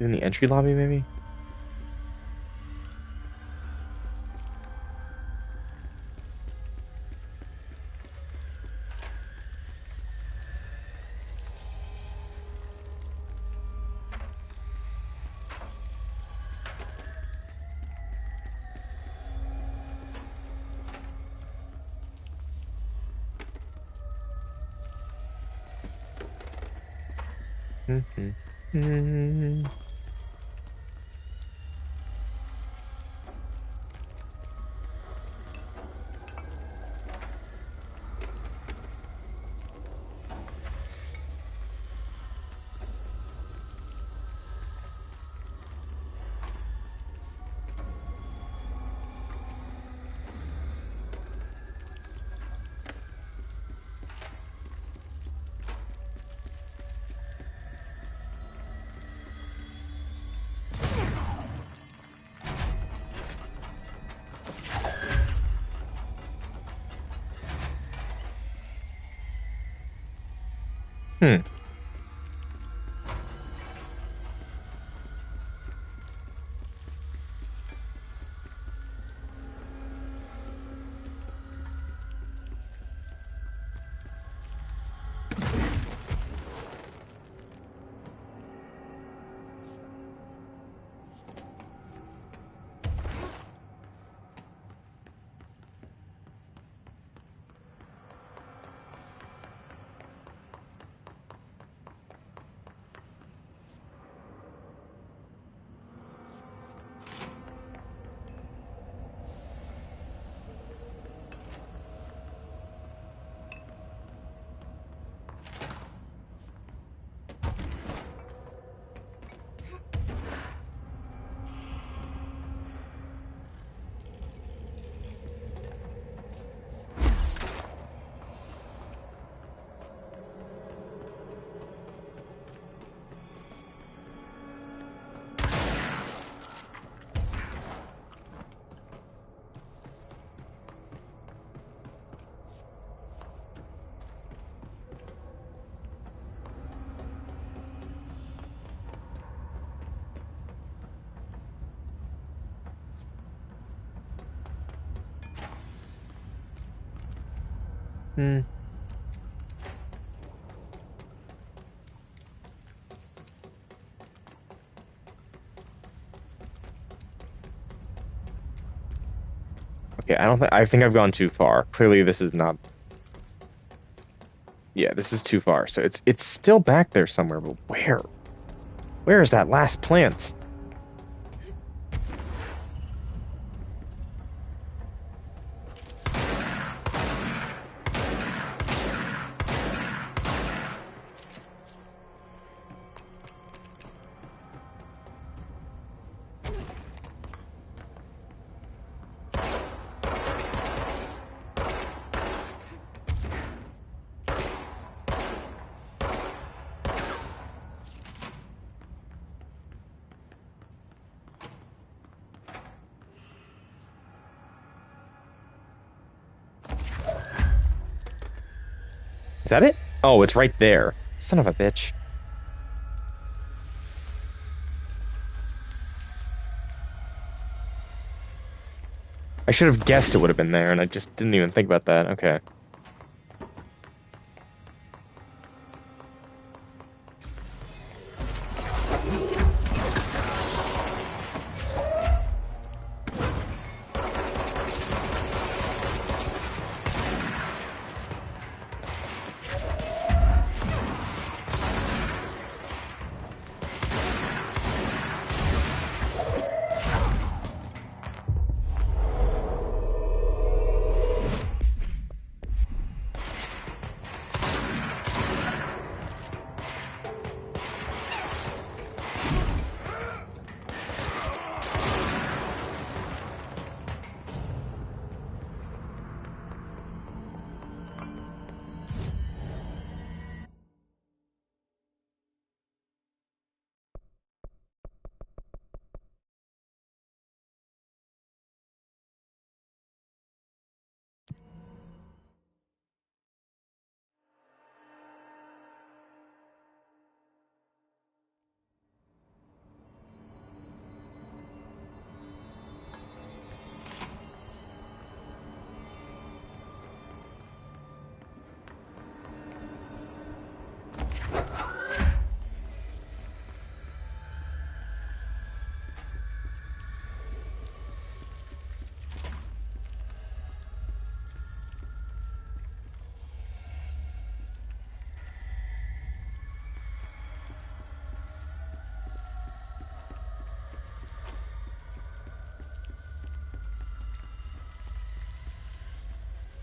In the entry lobby, maybe? Okay, I think I've gone too far. Clearly this is not. Yeah, this is too far. So it's still back there somewhere, but where? Where is that last plant? Is that it? Oh, it's right there. Son of a bitch. I should have guessed it would have been there, and I just didn't even think about that. Okay.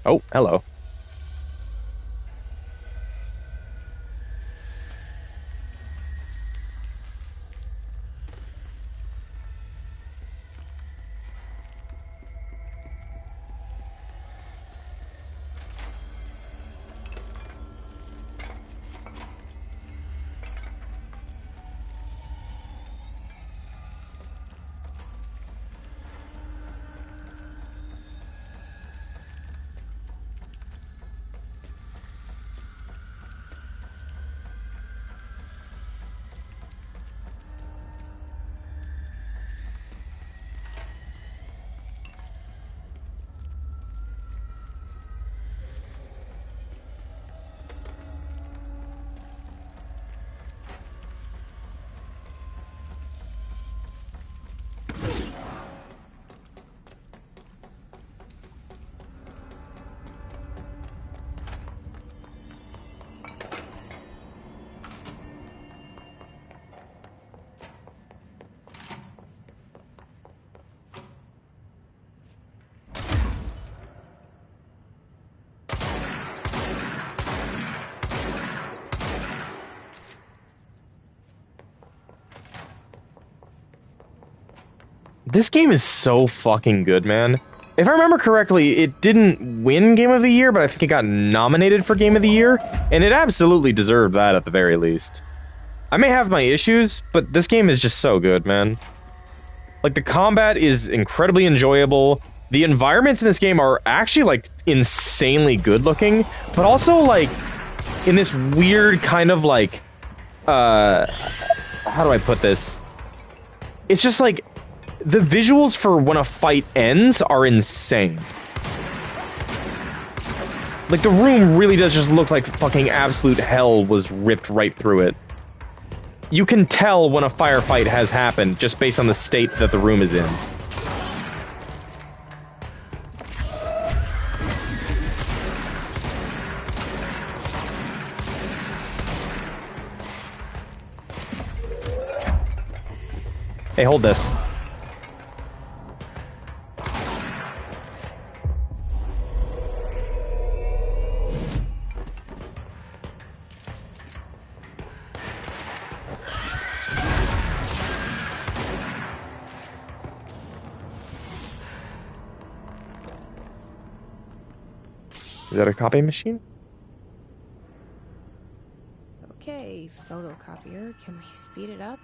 Oh, hello. This game is so fucking good, man. If I remember correctly, it didn't win Game of the Year, but I think it got nominated for Game of the Year, and it absolutely deserved that at the very least. I may have my issues, but this game is just so good, man. Like, the combat is incredibly enjoyable. The environments in this game are actually, like, insanely good looking, but also, like, in this weird kind of, like, how do I put this? It's just, like, the visuals for when a fight ends are insane. Like, the room really does just look like fucking absolute hell was ripped right through it. You can tell when a firefight has happened just based on the state that the room is in. Hey, hold this. Is that a copy machine? Okay, photocopier. Can we speed it up?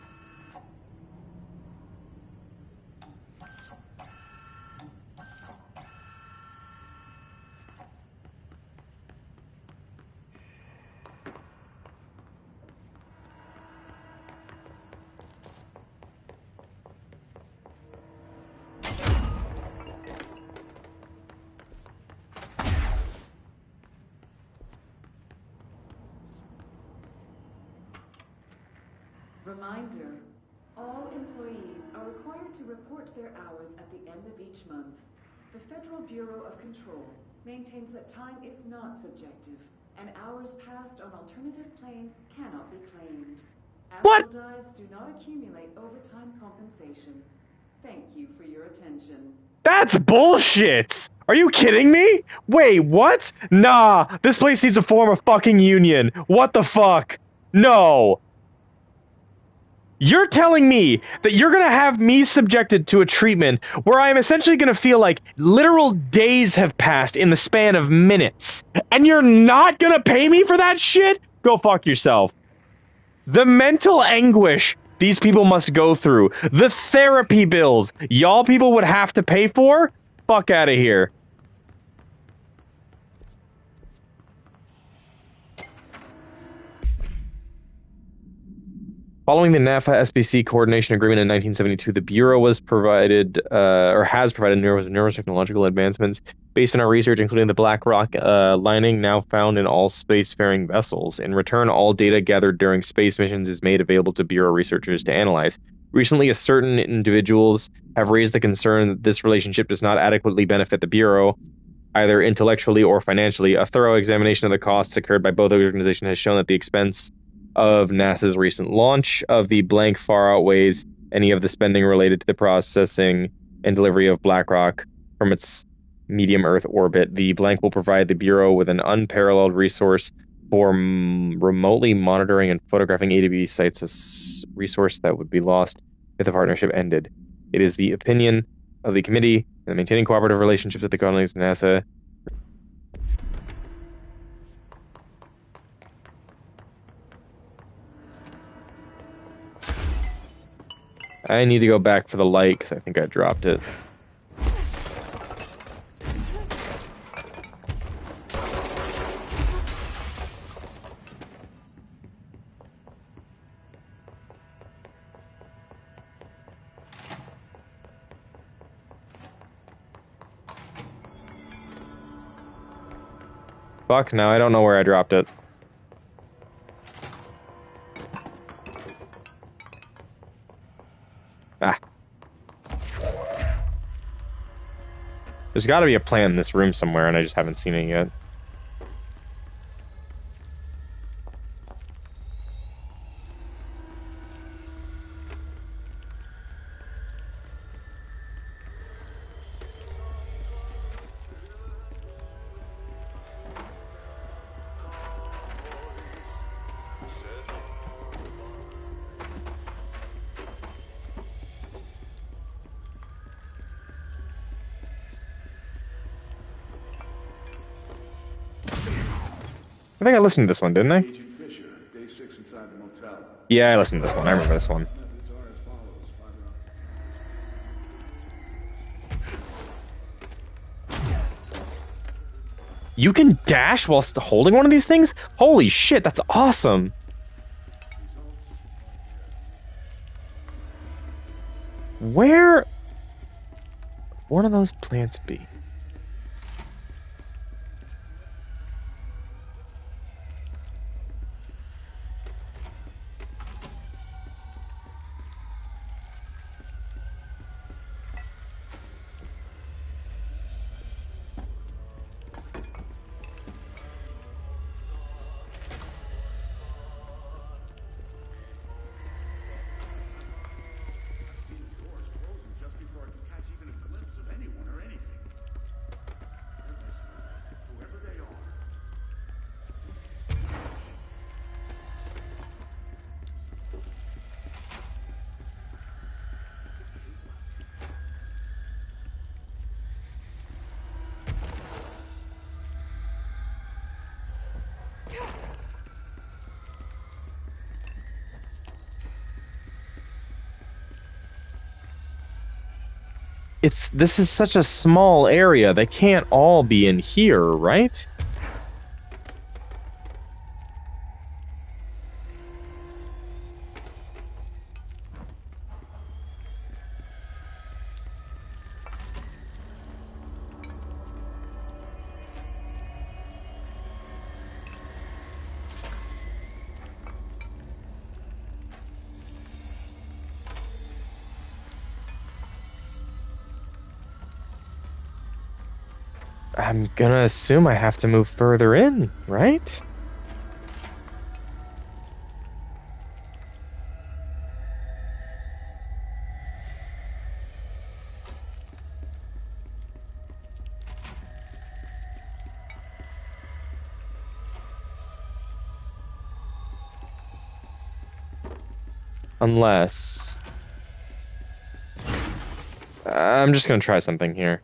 Reminder, all employees are required to report their hours at the end of each month. The Federal Bureau of Control maintains that time is not subjective, and hours passed on alternative planes cannot be claimed. Astral dives do not accumulate overtime compensation. Thank you for your attention. That's bullshit! Are you kidding me? Wait, what? Nah, this place needs to form a fucking union. What the fuck? No! You're telling me that you're gonna have me subjected to a treatment where I am essentially gonna feel like literal days have passed in the span of minutes, and you're not gonna pay me for that shit? Go fuck yourself. The mental anguish these people must go through, the therapy bills y'all people would have to pay for? Fuck out of here. Following the NAFA-SBC coordination agreement in 1972, the Bureau was provided, or has provided neurotechnological advancements based on our research, including the black rock lining now found in all spacefaring vessels. In return, all data gathered during space missions is made available to Bureau researchers to analyze. Recently, a certain individuals have raised the concern that this relationship does not adequately benefit the Bureau, either intellectually or financially. A thorough examination of the costs incurred by both organizations has shown that the expense of NASA's recent launch of the blank far outweighs any of the spending related to the processing and delivery of Blackrock from its medium Earth orbit. The blank will provide the Bureau with an unparalleled resource for remotely monitoring and photographing AWE sites, a resource that would be lost if the partnership ended. It is the opinion of the committee that maintaining cooperative relationships with the colonies and NASA. I need to go back for the light because I think I dropped it. Fuck, now I don't know where I dropped it. Ah. There's got to be a plan in this room somewhere, and I just haven't seen it yet. I think I listened to this one, didn't I? Agent Fisher, day 6 inside the motel. Yeah, I listened to this one. I remember this one. Methods are as follows. You can dash whilst holding one of these things? Holy shit, that's awesome. Where one of those plants be? This is such a small area. They can't all be in here, right? I'm gonna assume I have to move further in, right? Unless... I'm just gonna try something here.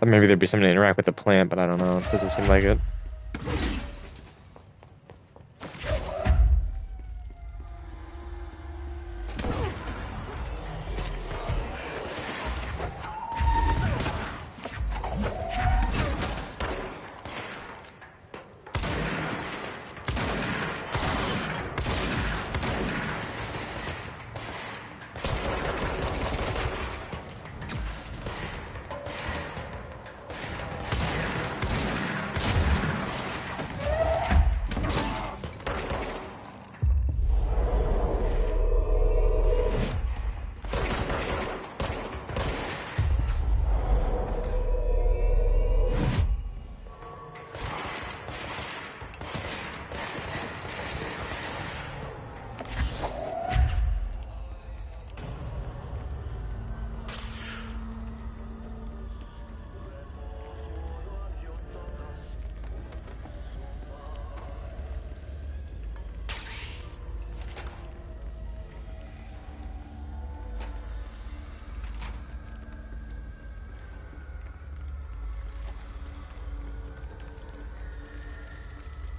Maybe there'd be something to interact with the plant, but I don't know. It doesn't seem like it.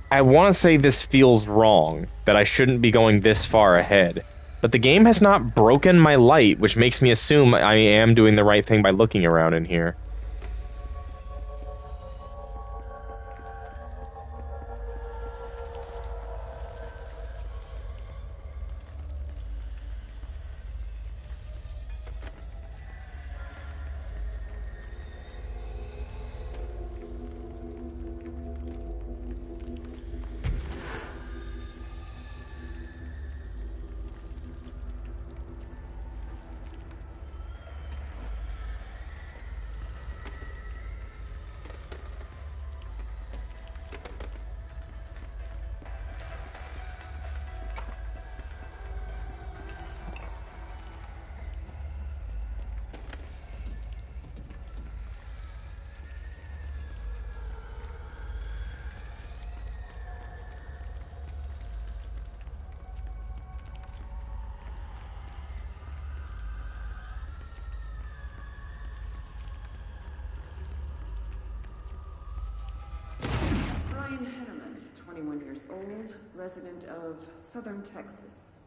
I want to say this feels wrong, that I shouldn't be going this far ahead. But the game has not broken my light, which makes me assume I am doing the right thing by looking around in here. Brian Henneman, 21 years old, resident of Southern Texas.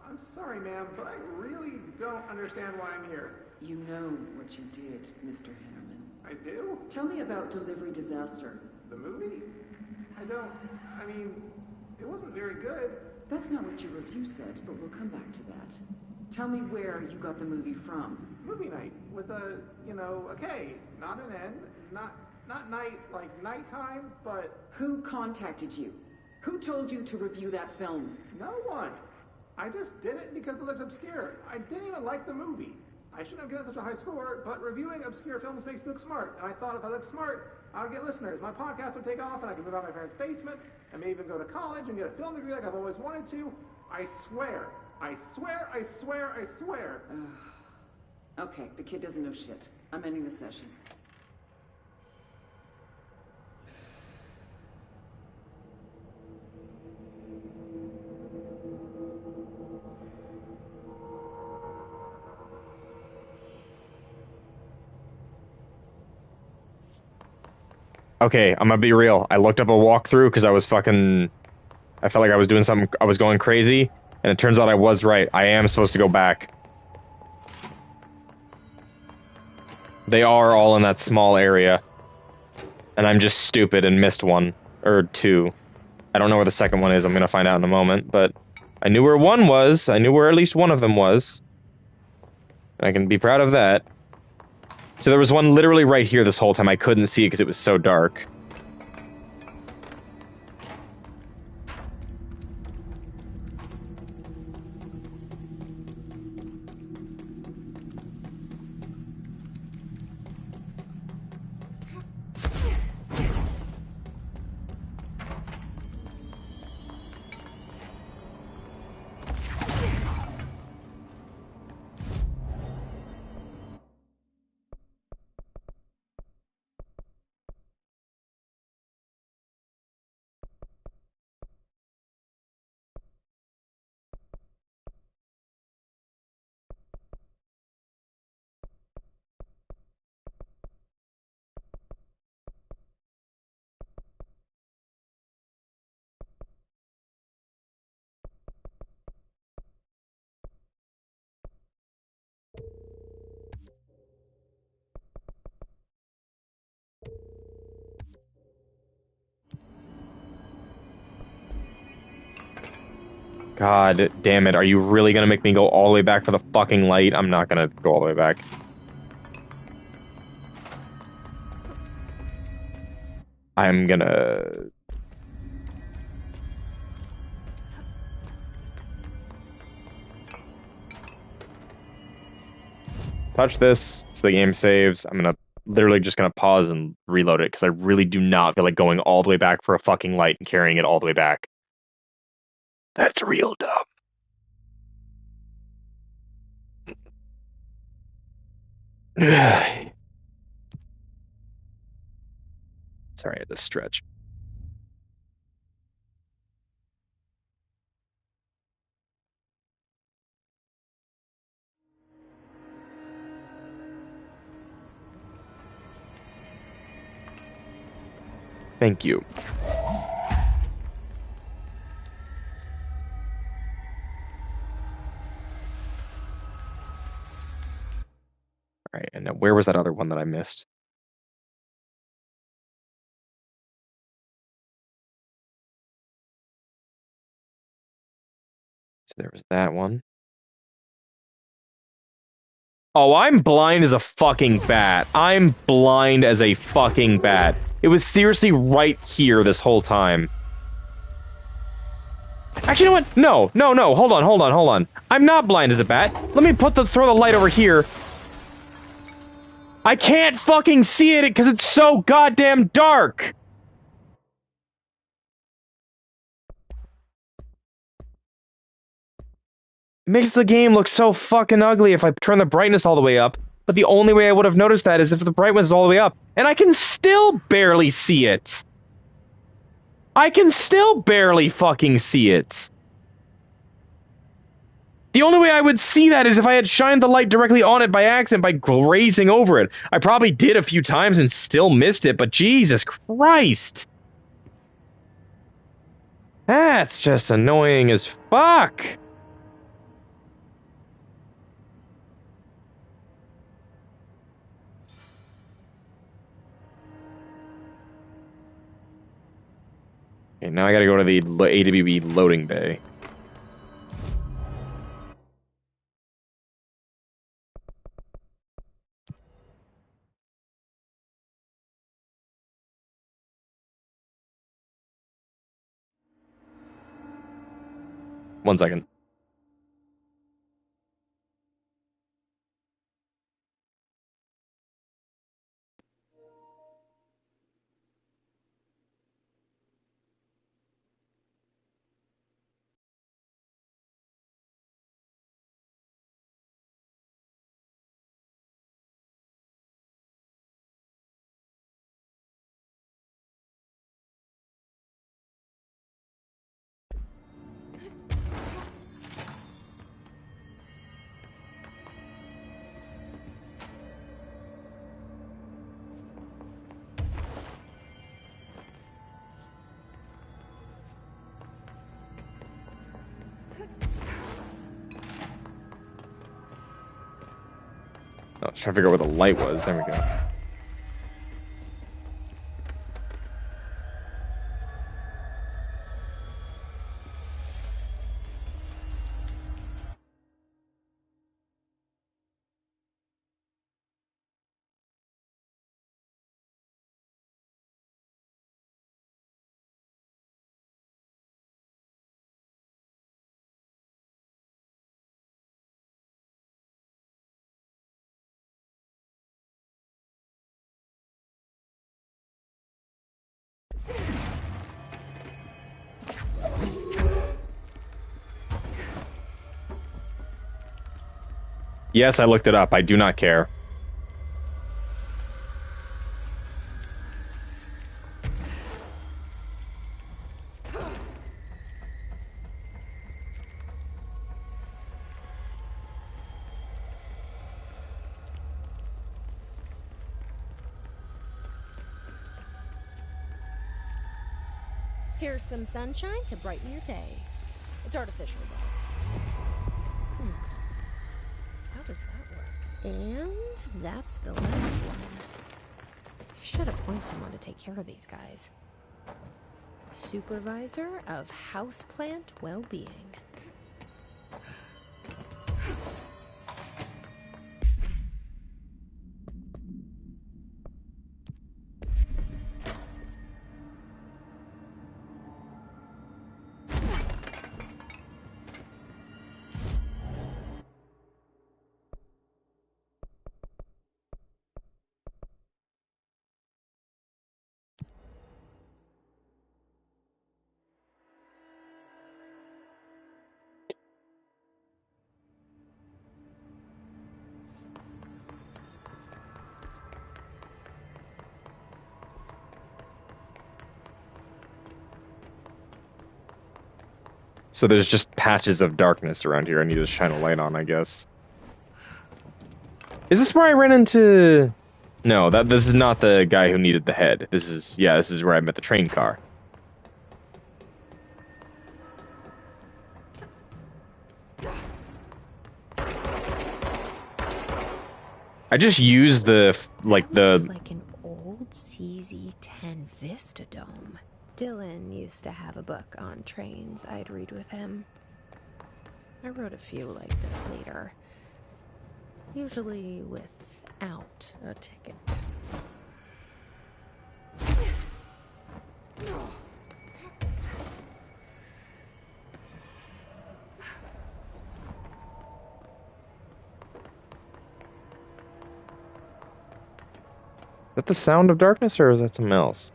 I'm sorry, ma'am, but I really don't understand why I'm here. You know what you did, Mr. Henneman. I do? Tell me about Delivery Disaster. The movie? I mean, it wasn't very good. That's not what your review said, but we'll come back to that. Tell me where you got the movie from. Movie night with a, a K, not an N, not night like nighttime, but... Who contacted you? Who told you to review that film? No one. I just did it because it looked obscure. I didn't even like the movie. I shouldn't have given such a high score, but reviewing obscure films makes you look smart. And I thought if I looked smart, I would get listeners. My podcast would take off and I could move out of my parents' basement and maybe even go to college and get a film degree like I've always wanted to. I swear. I swear, I swear, I swear. Okay, the kid doesn't know shit. I'm ending the session. Okay, I'm gonna be real. I looked up a walkthrough because I felt like I was doing something, I was going crazy, and it turns out I was right. I am supposed to go back. They are all in that small area. And I'm just stupid and missed one. Or two. I don't know where the second one is. I'm gonna find out in a moment, but I knew where one was. I knew where at least one of them was. I can be proud of that. So there was one literally right here this whole time. I couldn't see it because it was so dark. God damn it, are you really gonna make me go all the way back for the fucking light? I'm not gonna go all the way back. I'm gonna... touch this so the game saves. I'm literally just gonna pause and reload it because I really do not feel like going all the way back for a fucking light and carrying it all the way back. That's real dumb. Sorry, I had to stretch. Thank you. Right, and where was that other one that I missed? So there was that one. Oh, I'm blind as a fucking bat. I'm blind as a fucking bat. It was seriously right here this whole time. Actually, you know what? No. Hold on. I'm not blind as a bat. Let me throw the light over here. I can't fucking see it because it's so goddamn dark. It makes the game look so fucking ugly if I turn the brightness all the way up, but the only way I would have noticed that is if the brightness is all the way up, and I can still barely see it. I can still barely fucking see it. The only way I would see that is if I had shined the light directly on it by accident by grazing over it. I probably did a few times and still missed it, but Jesus Christ. That's just annoying as fuck. Okay, now I gotta go to the AWE loading bay. One second. I was trying to figure out where the light was. There we go. Yes, I looked it up. I do not care. Here's some sunshine to brighten your day. It's artificial, though. How does that work? And that's the last one. I should appoint someone to take care of these guys. Supervisor of Houseplant Well-Being. So there's just patches of darkness around here I need to shine a light on, I guess. Is this where I ran into... No, this is not the guy who needed the head. This is where I met the train car. I just used the Looks like an old CZ-10 Vistadome. Dylan used to have a book on trains I'd read with him. I wrote a few like this later. Usually without a ticket. Is that the sound of darkness, or is that something else?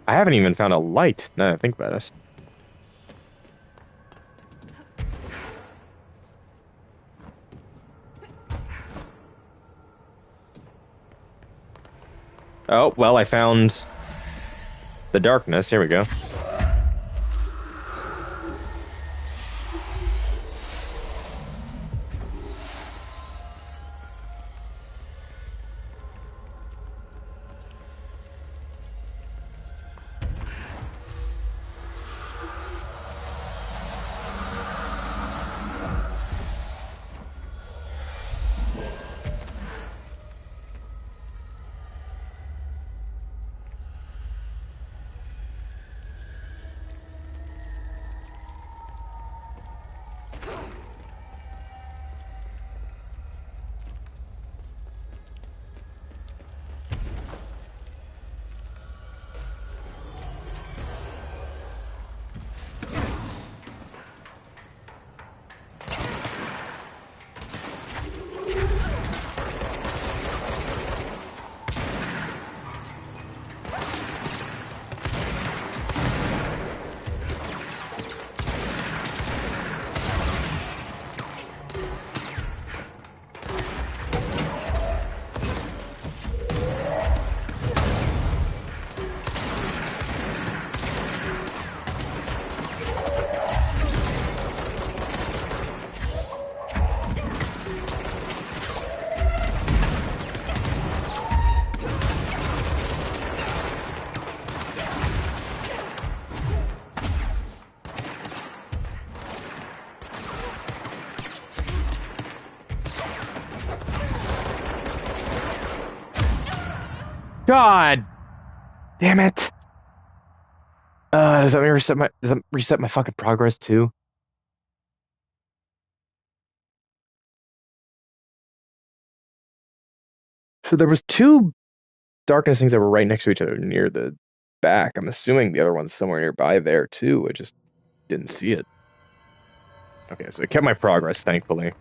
I haven't even found a light, now that I think about it. Oh, well, I found the darkness. Here we go. God damn it! Does that reset my fucking progress too? So there was two darkness things that were right next to each other near the back. I'm assuming the other one's somewhere nearby there too. I just didn't see it. Okay, so it kept my progress, thankfully.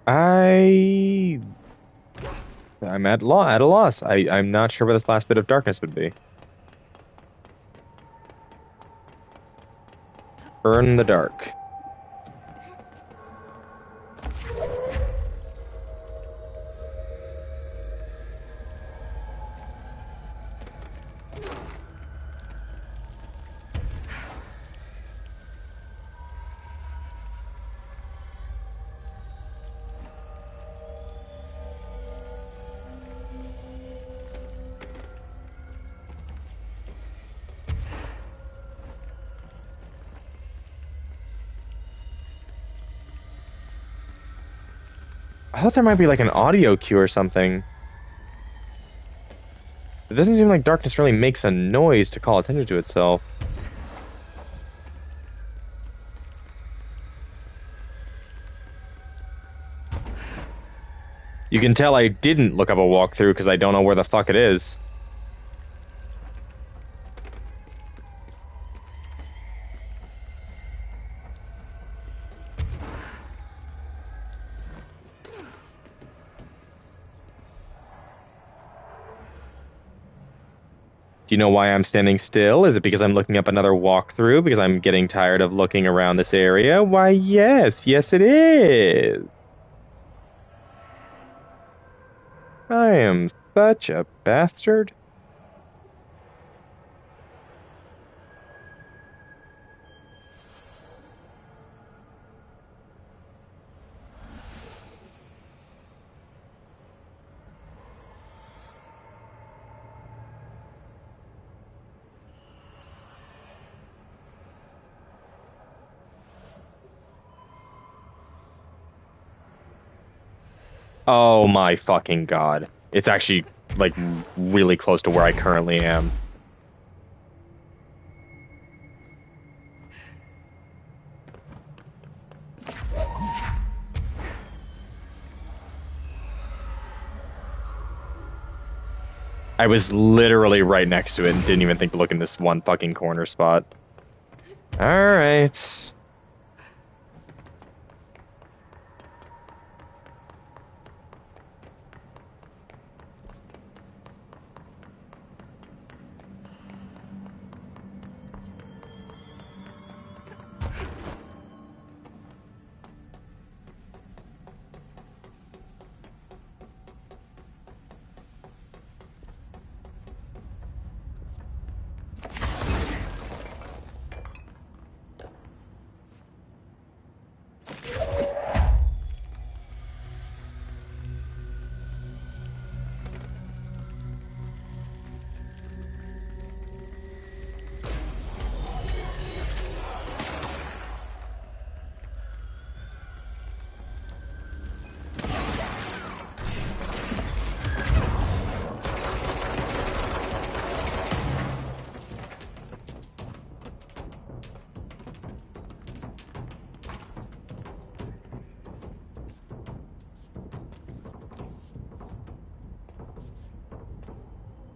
I'm at a loss. I'm not sure where this last bit of darkness would be. Burn the dark. I thought there might be like an audio cue or something. It doesn't seem like darkness really makes a noise to call attention to itself. You can tell I didn't look up a walkthrough because I don't know where the fuck it is. Do you know why I'm standing still? Is it because I'm looking up another walkthrough? Because I'm getting tired of looking around this area? Why, yes. Yes, it is. I am such a bastard. Oh my fucking god. It's actually, like, really close to where I currently am. I was literally right next to it and didn't even think to look in this one fucking corner spot. Alright.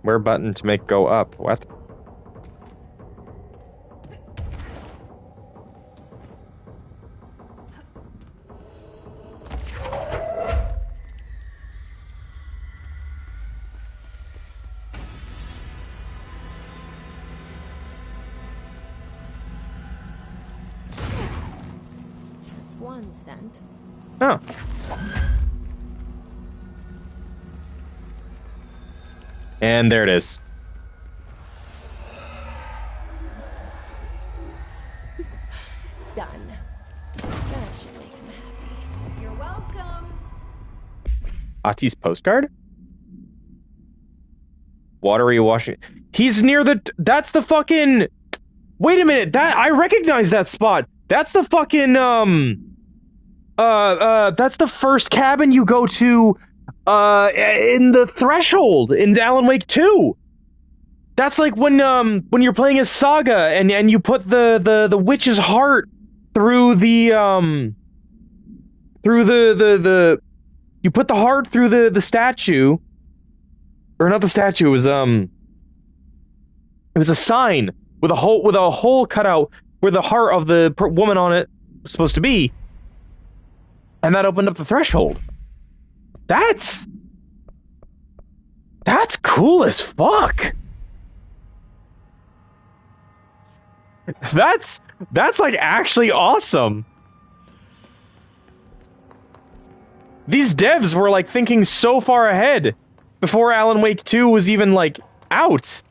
Where button to make go up? What? It's 1 cent. Oh. And there it is. Done. That should make him happy. You're welcome. Ati's postcard? Watery Washington. He's near the... That's the fucking... Wait a minute. That I recognize that spot. That's the fucking... That's the first cabin you go to... in the Threshold in Alan Wake 2. That's like when you're playing as Saga and you put the witch's heart through the you put the heart through the statue, or not the statue. It was a sign with a hole cut out where the heart of the woman on it was supposed to be. And that opened up the threshold. That's cool as fuck. That's like actually awesome. These devs were like thinking so far ahead before Alan Wake 2 was even like out.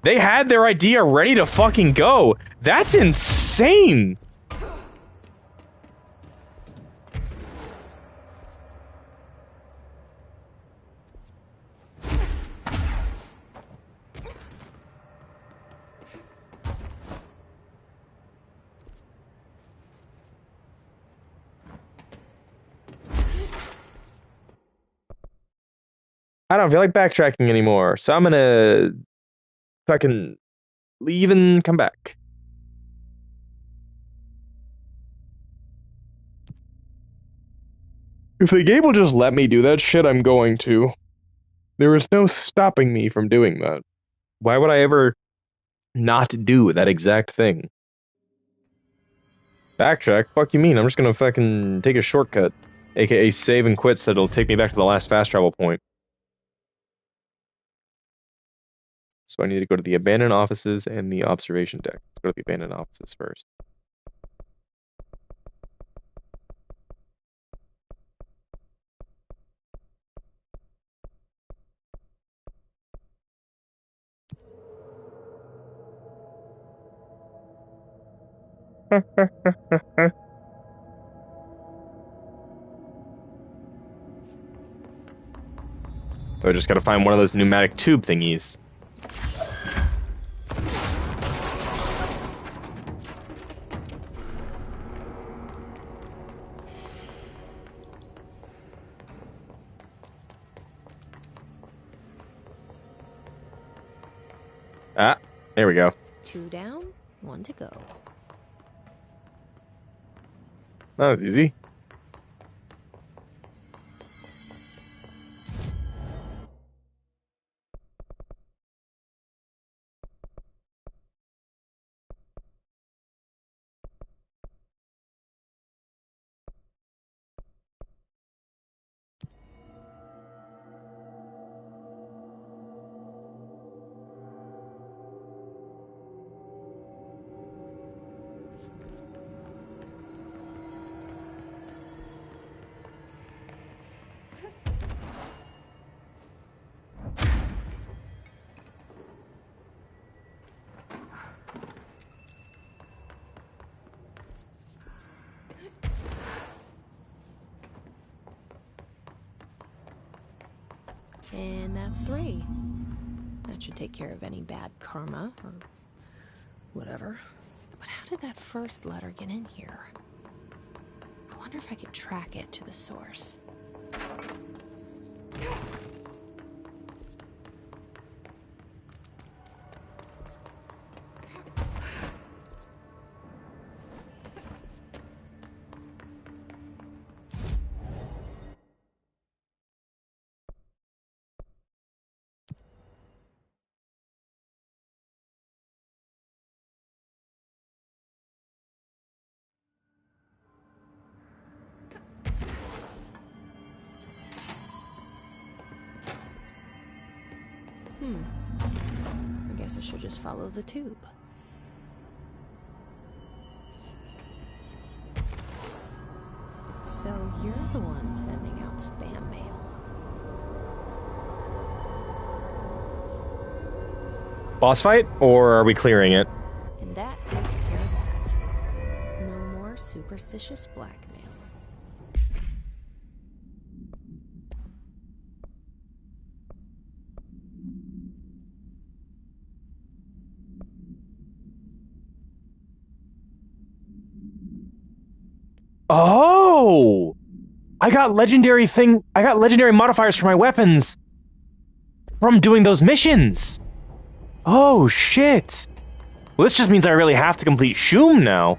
They had their idea ready to fucking go. That's insane. I don't feel like backtracking anymore, so I'm gonna fucking leave and come back. If the game will just let me do that shit, I'm going to. There is no stopping me from doing that. Why would I ever not do that exact thing? Backtrack? Fuck you mean? I'm just gonna fucking take a shortcut, aka save and quit, so it'll take me back to the last fast travel point. So I need to go to the abandoned offices and the observation deck. Let's go to the abandoned offices first. So I just gotta find one of those pneumatic tube thingies. Ah, there we go. 2 down, 1 to go. That was easy. And that's 3. That should take care of any bad karma, or whatever. But how did that first letter get in here? I wonder if I could track it to the source. I guess I should just follow the tube. So you're the one sending out spam mail. Boss fight, or are we clearing it? And that takes care of that. No more superstitious blackmail. Oh! I got legendary modifiers for my weapons from doing those missions. Oh shit. Well, this just means I really have to complete Shum now.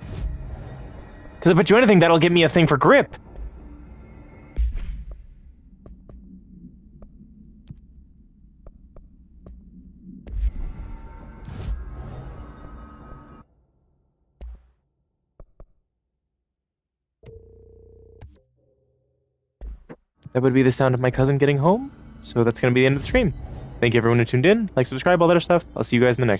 Because I bet you anything that'll get me a thing for grip. that would be the sound of my cousin getting home. So that's going to be the end of the stream. Thank you everyone who tuned in. Like, subscribe, all that other stuff. I'll see you guys in the next one.